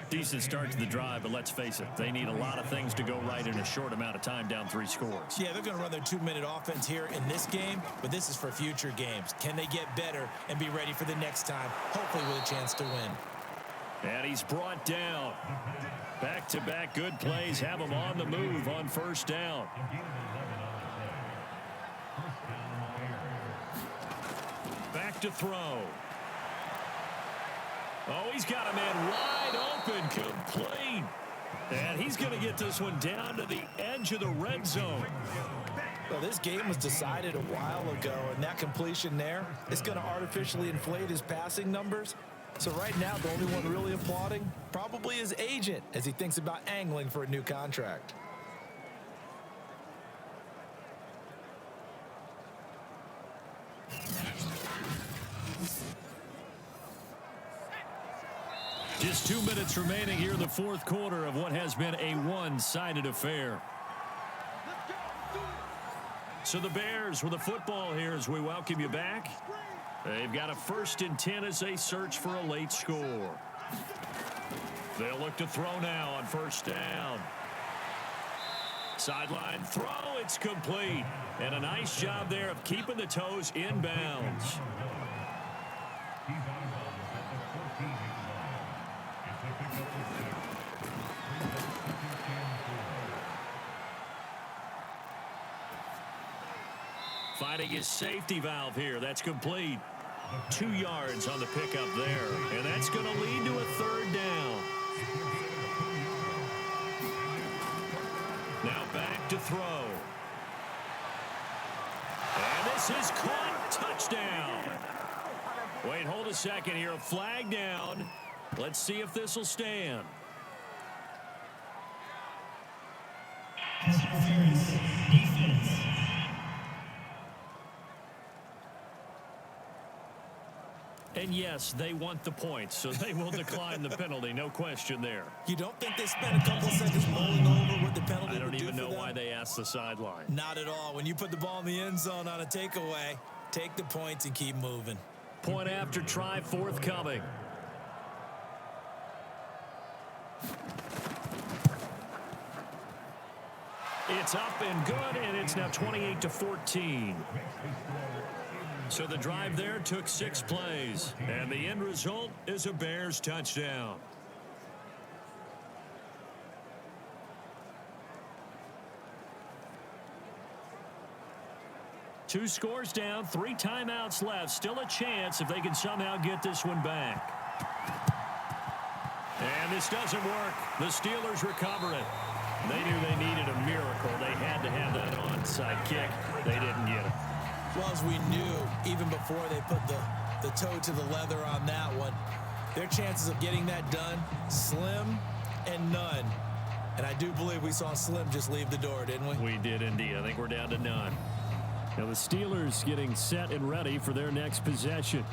Decent start to the drive, but let's face it, they need a lot of things to go right in a short amount of time down 3 scores. Yeah, they're going to run their 2-minute offense here in this game, but this is for future games. Can they get better and be ready for the next time, hopefully with a chance to win? And he's brought down. Back-to-back good plays have him on the move on 1st down. Back to throw. Oh, he's got a man wide open, complete. And he's going to get this one down to the edge of the red zone. Well, this game was decided a while ago, and that completion there is going to artificially inflate his passing numbers. So right now, the only one really applauding probably his agent as he thinks about angling for a new contract. Just 2 minutes remaining here in the 4th quarter of what has been a one-sided affair. So the Bears with the football here as we welcome you back. They've got a 1st and 10 as they search for a late score. They'll look to throw now on 1st down. Sideline throw, it's complete. And a nice job there of keeping the toes in bounds. Finding his safety valve here. That's complete. 2 yards on the pickup there. And that's going to lead to a 3rd down. Now back to throw. And this is caught. Touchdown. Wait, hold a second here. A flag down. Let's see if this will stand. Defense. And yes, they want the points, so they will decline the penalty. No question there. You don't think they spent a couple seconds mulling over what the penalty I don't would do even know for them? why they asked the sideline. Not at all. When you put the ball in the end zone on a takeaway, take the points and keep moving. Point after try forthcoming. It's up and good, and it's now 28-14. So the drive there took 6 plays, and the end result is a Bears touchdown. Two scores down, 3 timeouts left. Still a chance if they can somehow get this one back. And this doesn't work. The Steelers recover it. They knew they needed a miracle. They had to have that onside kick. They didn't get it. Well, as we knew, even before they put the toe to the leather on that one, their chances of getting that done, slim and none. And I do believe we saw Slim just leave the door, didn't we? We did indeed. I think we're down to none. Now the Steelers getting set and ready for their next possession.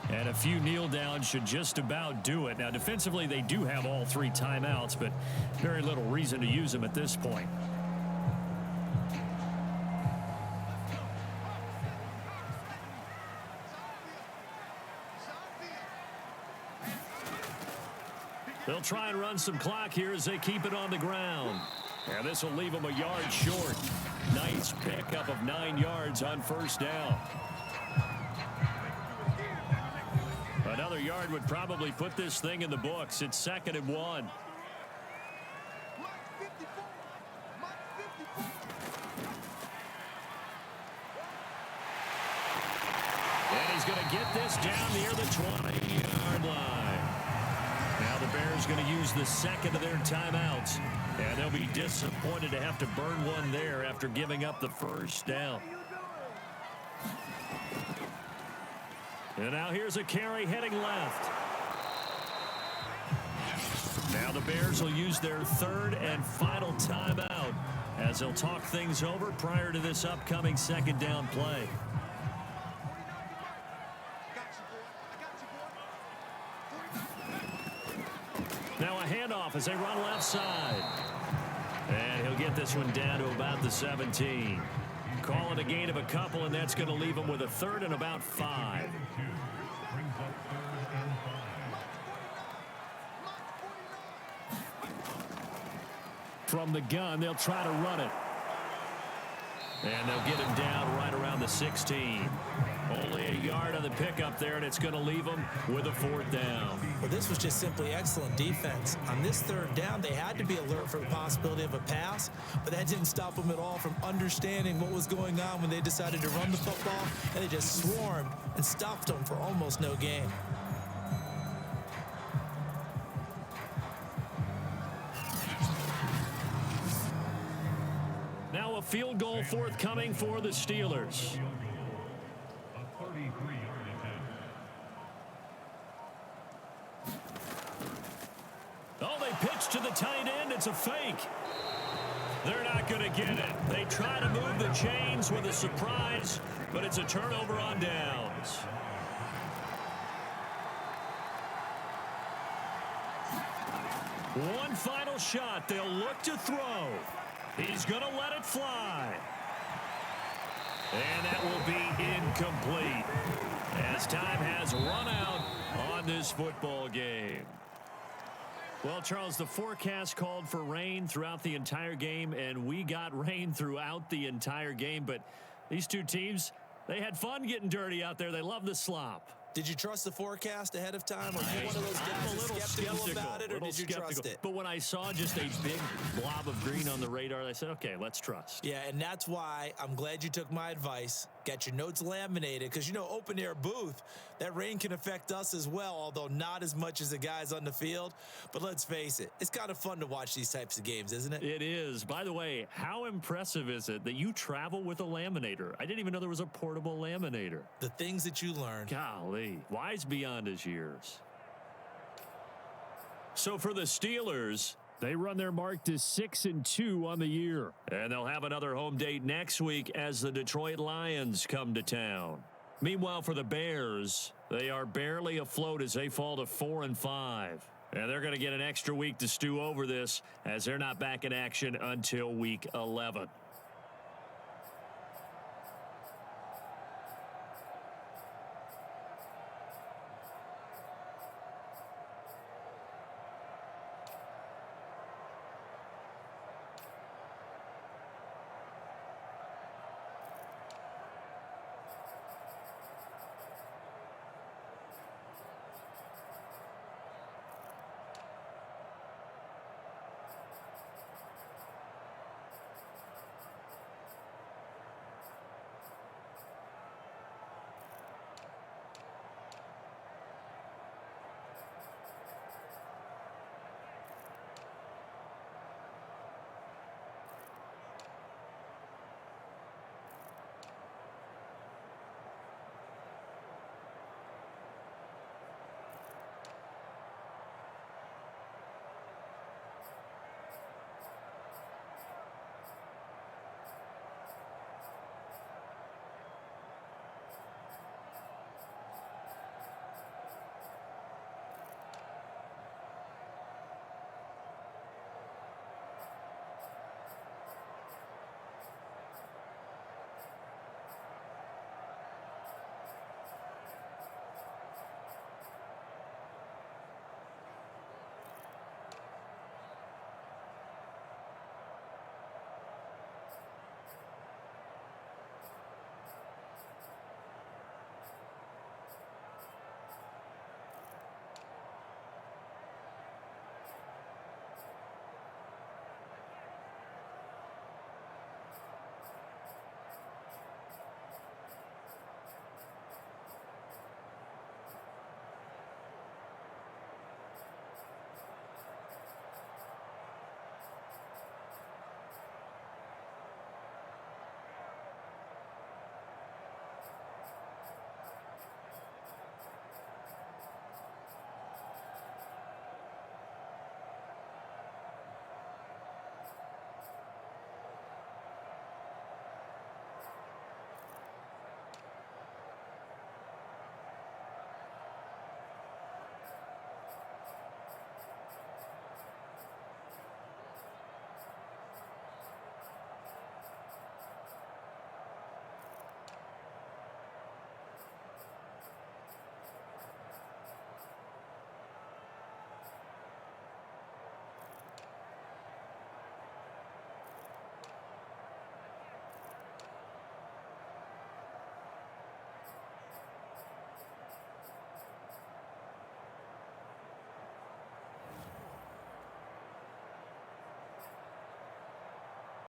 And a few kneel downs should just about do it. Now defensively they do have all 3 timeouts, but very little reason to use them at this point. They'll try and run some clock here as they keep it on the ground. And this will leave them a yard short. Nice pickup of 9 yards on 1st down. Another yard would probably put this thing in the books. It's 2nd and 1. And he's going to get this down near the 20-yard line. Now the Bears going to use the 2nd of their timeouts. And they'll be disappointed to have to burn one there after giving up the 1st down. And now here's a carry heading left. Now the Bears will use their third and final timeout as they'll talk things over prior to this upcoming second down play. Now a handoff as they run left side. And he'll get this one down to about the 17. Call it a gain of a couple, and that's going to leave him with a third and about 5. From the gun, they'll try to run it. And they'll get him down right around the 16. Only a yard on the pickup there, and it's going to leave him with a 4th down. Well, this was just simply excellent defense. On this 3rd down, they had to be alert for the possibility of a pass, but that didn't stop them at all from understanding what was going on when they decided to run the football, and they just swarmed and stuffed them for almost no gain. Now a field goal forthcoming for the Steelers. Oh, they pitch to the tight end. It's a fake. They're not going to get it. They try to move the chains with a surprise, but it's a turnover on downs. One final shot. They'll look to throw. He's going to let it fly. And that will be incomplete as time has run out on this football game. Well, Charles, the forecast called for rain throughout the entire game, and we got rain throughout the entire game. But these two teams, they had fun getting dirty out there. They love the slop. Did you trust the forecast ahead of time? Or you one of those guys that's skeptical about it, or did you trust it? But when I saw just a big blob of green on the radar, I said, okay, let's trust. Yeah, and that's why I'm glad you took my advice. Got your notes laminated, because, you know, open air booth, that rain can affect us as well, although not as much as the guys on the field. But let's face it, it's kind of fun to watch these types of games, isn't it? It is. By the way, how impressive is it that you travel with a laminator? I didn't even know there was a portable laminator. The things that you learn. Golly, wise beyond his years. So for the Steelers, they run their mark to 6-2 on the year. And they'll have another home date next week as the Detroit Lions come to town. Meanwhile, for the Bears, they are barely afloat as they fall to 4-5. And they're going to get an extra week to stew over this as they're not back in action until week 11.